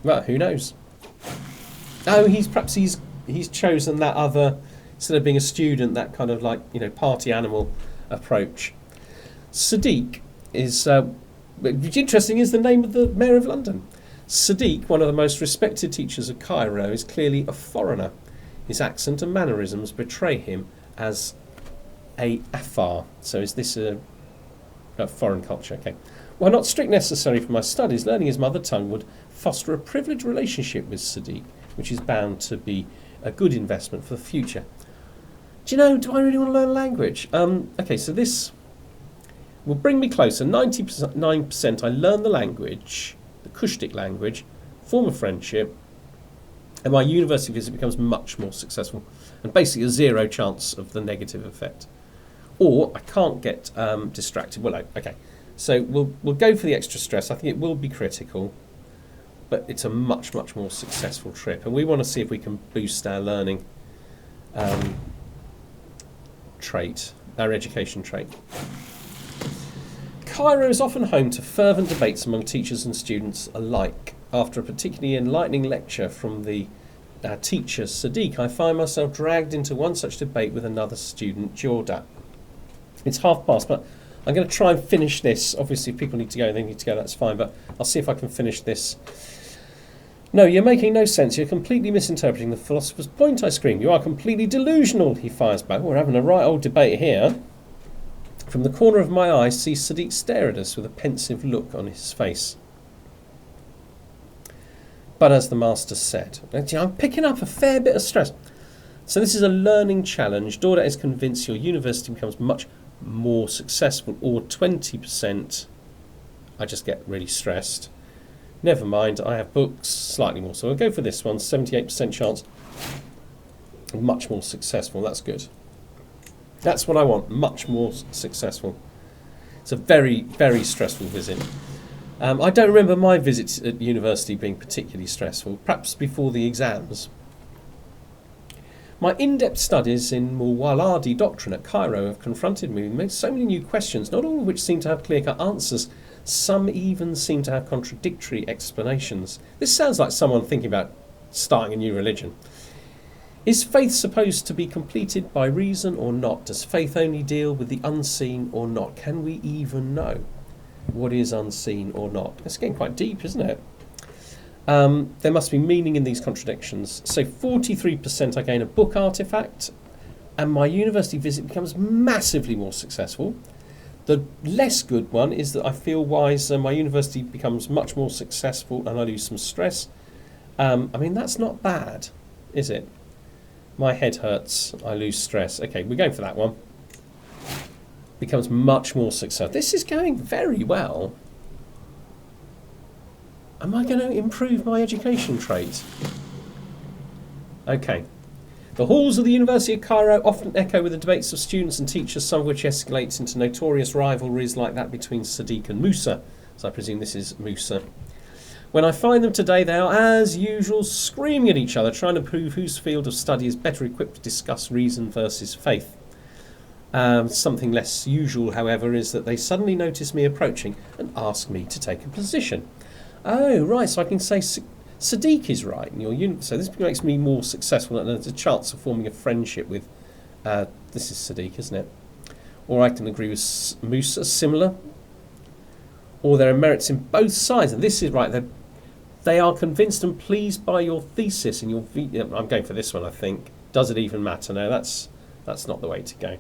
Well, who knows? Oh, he's chosen that other, instead of being a student, that kind of like, party animal approach. Sadiq is, which interesting is the name of the Mayor of London. Sadiq, one of the most respected teachers of Cairo, is clearly a foreigner. His accent and mannerisms betray him as a Afar. So is this a foreign culture? Okay. While not strict necessary for my studies, learning his mother tongue would foster a privileged relationship with Sadiq, which is bound to be a good investment for the future. Do you know, do I really want to learn a language? Okay, so this will bring me closer. 99% I learn the language, the Kushtik language, form a friendship, and my university visit becomes much more successful. And basically a zero chance of the negative effect. Or I can't get distracted. Well, okay. So we'll go for the extra stress. I think it will be critical, but it's a much, much more successful trip. And we want to see if we can boost our learning trait, our education trait. Cairo is often home to fervent debates among teachers and students alike. After a particularly enlightening lecture from our teacher, Sadiq, I find myself dragged into one such debate with another student, Jordat. It's past, but I'm going to try and finish this. Obviously, if people need to go, they need to go, that's fine, but I'll see if I can finish this. No, you're making no sense. You're completely misinterpreting the philosopher's point, I scream. You are completely delusional, he fires back. We're having a right old debate here. From the corner of my eye, I see Sadiq stare at us with a pensive look on his face. But as the master said, I'm picking up a fair bit of stress. So this is a learning challenge. Jordat is convinced your university becomes much more successful, or 20%. I just get really stressed. Never mind, I have books, slightly more. So I'll go for this one, 78% chance. Much more successful, that's good. That's what I want, much more successful. It's a very, very stressful visit. I don't remember my visits at university being particularly stressful, perhaps before the exams. My in-depth studies in Muwaladi doctrine at Cairo have confronted me with so many new questions, not all of which seem to have clear-cut answers. Some even seem to have contradictory explanations. This sounds like someone thinking about starting a new religion. Is faith supposed to be completed by reason or not? Does faith only deal with the unseen or not? Can we even know what is unseen or not? It's getting quite deep, isn't it? There must be meaning in these contradictions. So 43% I gain a book artifact, and my university visit becomes massively more successful. The less good one is that I feel wiser, my university becomes much more successful, and I lose some stress. I mean, that's not bad, is it? My head hurts, I lose stress. Okay, we're going for that one. Becomes much more successful. This is going very well. Am I going to improve my education trait? Okay. The halls of the University of Cairo often echo with the debates of students and teachers, some of which escalates into notorious rivalries like that between Sadiq and Musa. So I presume this is Musa. When I find them today, they are, as usual, screaming at each other, trying to prove whose field of study is better equipped to discuss reason versus faith. Something less usual, however, is that they suddenly notice me approaching and ask me to take a position. Oh, right, so I can say Sadiq is right. So this makes me more successful, and there's a chance of forming a friendship with, this is Sadiq, isn't it? Or I can agree with Musa, similar. Or there are merits in both sides. And this is right, they are convinced and pleased by your thesis. And I'm going for this one, I think. Does it even matter? No, that's not the way to go.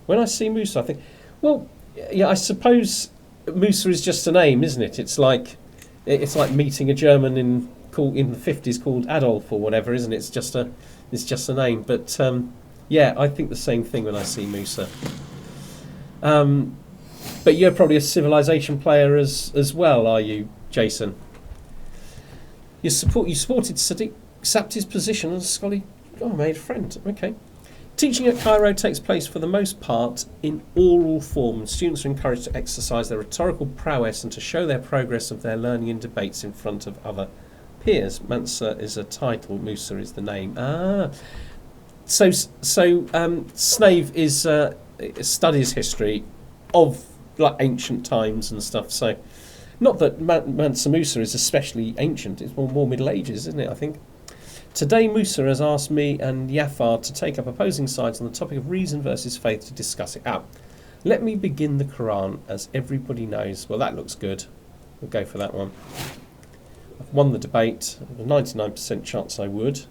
When I see Musa, I think, well, yeah, I suppose Musa is just a name, isn't it? It's like meeting a German in the 50s called Adolf or whatever, isn't it? It's just a name. But yeah, I think the same thing when I see Musa. But you're probably a civilization player as well, are you, Jason? You supported Sadiq, accept his position as a scholarly. Oh, made a friend. Okay. Teaching at Cairo takes place for the most part in oral form. Students are encouraged to exercise their rhetorical prowess and to show their progress of their learning in debates in front of other peers. Mansa is a title, Musa is the name. So Snave is studies history of like ancient times and stuff. So not that Mansa Musa is especially ancient. It's more Middle Ages, isn't it? I think. Today, Musa has asked me and Yafar to take up opposing sides on the topic of reason versus faith to discuss it out. Let me begin the Quran, as everybody knows. Well, that looks good. We'll go for that one. I've won the debate. A 99% chance I would.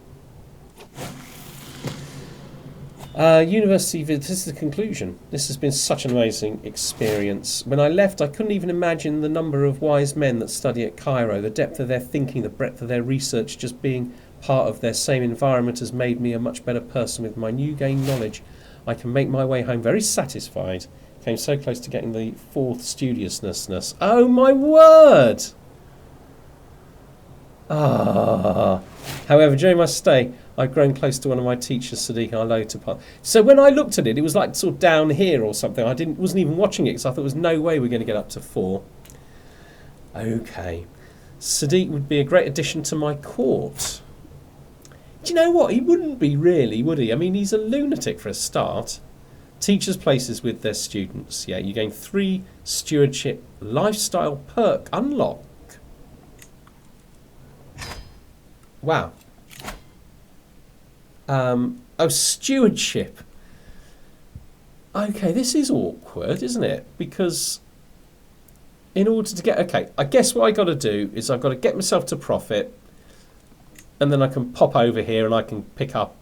University, this is the conclusion. This has been such an amazing experience. When I left, I couldn't even imagine the number of wise men that study at Cairo, the depth of their thinking, the breadth of their research. Just being part of their same environment has made me a much better person with my new gained knowledge. I can make my way home very satisfied. Came so close to getting the 4th studiousness. Oh my word! Ah. However, during my stay, I've grown close to one of my teachers, Sadiq. I low to part. So when I looked at it, it was like sort of down here or something. I wasn't even watching it because I thought there was no way we're going to get up to 4. Okay. Sadiq would be a great addition to my court. Do you know what? He wouldn't be really, would he? I mean, he's a lunatic for a start. Teachers' places with their students. Yeah, you gain 3 stewardship lifestyle perk unlock. Wow. Oh, stewardship. Okay, this is awkward, isn't it? Because in order to get... Okay, I guess what I got to do is I've got to get myself to profit, and then I can pop over here and I can pick up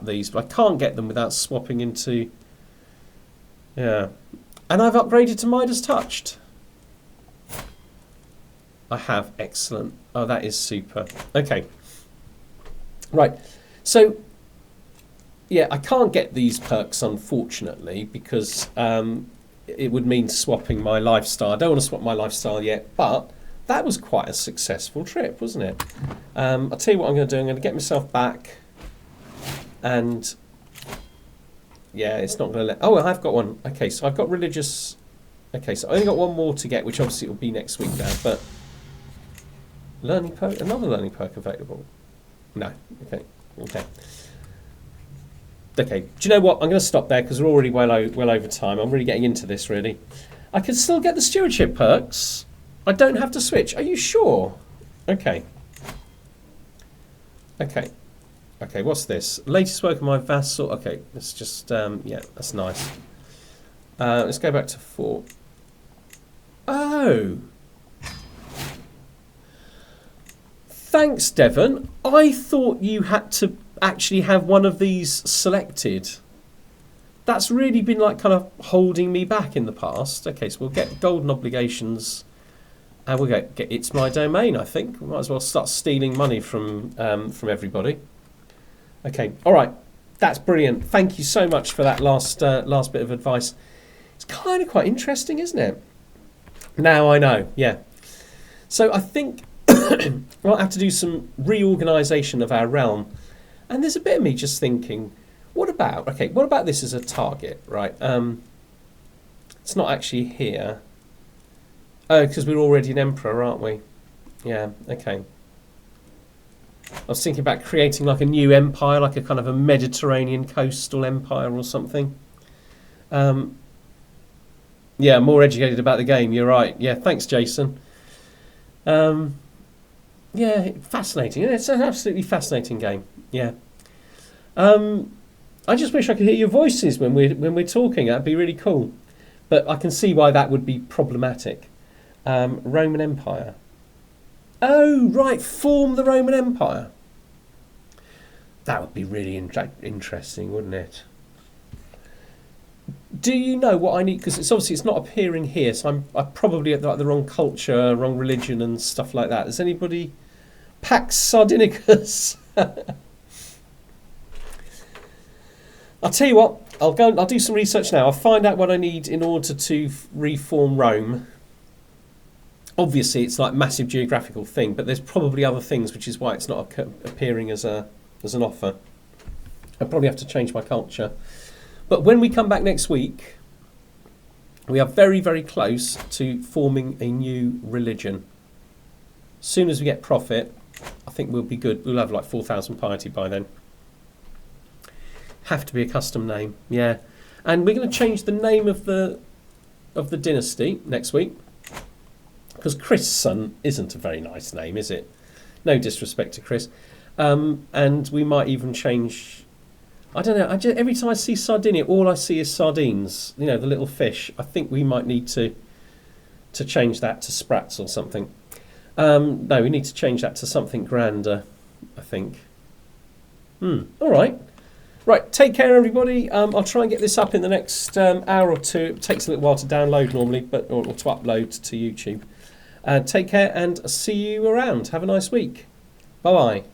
these, but I can't get them without swapping into... Yeah. And I've upgraded to Midas Touched. I have. Excellent. Oh, that is super. Okay. Right. So, yeah, I can't get these perks, unfortunately, because it would mean swapping my lifestyle. I don't want to swap my lifestyle yet, but that was quite a successful trip, wasn't it? I'll tell you what I'm going to do. I'm going to get myself back and... Yeah, it's not going to let... Oh, I've got one. Okay, so I've got religious... Okay, so I only got one more to get, which obviously will be next week now, but... Learning perk... Another learning perk available. No. Okay. Okay. Okay. Do you know what? I'm going to stop there because we're already well over time. I'm really getting into this, really. I can still get the stewardship perks. I don't have to switch. Are you sure? Okay. Okay. Okay, what's this? Latest work of my vassal. Okay, let's just, yeah, that's nice. Let's go back to 4. Oh. Thanks, Devon. I thought you had to actually have one of these selected. That's really been like kind of holding me back in the past. Okay, so we'll get golden obligations. And we'll get It's My Domain, I think. We might as well start stealing money from everybody. Okay, all right, that's brilliant. Thank you so much for that last bit of advice. It's kind of quite interesting, isn't it? Now I know, yeah. So I think we'll have to do some reorganisation of our realm. And there's a bit of me just thinking, what about this as a target, right? It's not actually here. Oh, because we're already an emperor, aren't we? Yeah, okay. I was thinking about creating like a new empire, like a kind of a Mediterranean coastal empire or something. Yeah, more educated about the game, you're right. Yeah, thanks, Jason. Yeah, fascinating. It's an absolutely fascinating game. Yeah. I just wish I could hear your voices when we're talking. That'd be really cool. But I can see why that would be problematic. Roman Empire. Oh, right, form the Roman Empire. That would be really interesting, wouldn't it? Do you know what I need? Because it's not appearing here, so I'm probably at the wrong culture, wrong religion and stuff like that. Does anybody... Pax Sardinicus. I'll tell you what, I'll do some research now. I'll find out what I need in order to reform Rome. Obviously, it's like a massive geographical thing, but there's probably other things, which is why it's not appearing as an offer. I probably have to change my culture. But when we come back next week, we are very, very close to forming a new religion. As soon as we get profit, I think we'll be good. We'll have like 4,000 piety by then. Have to be a custom name, yeah. And we're going to change the name of the dynasty next week. Because Chris' son isn't a very nice name, is it? No disrespect to Chris. And we might even change... I don't know. Every time I see Sardinia, all I see is sardines. You know, the little fish. I think we might need to change that to Sprats or something. No, we need to change that to something grander, I think. All right. Right, take care, everybody. I'll try and get this up in the next hour or two. It takes a little while to download normally, or to upload to YouTube. Take care and see you around. Have a nice week. Bye-bye.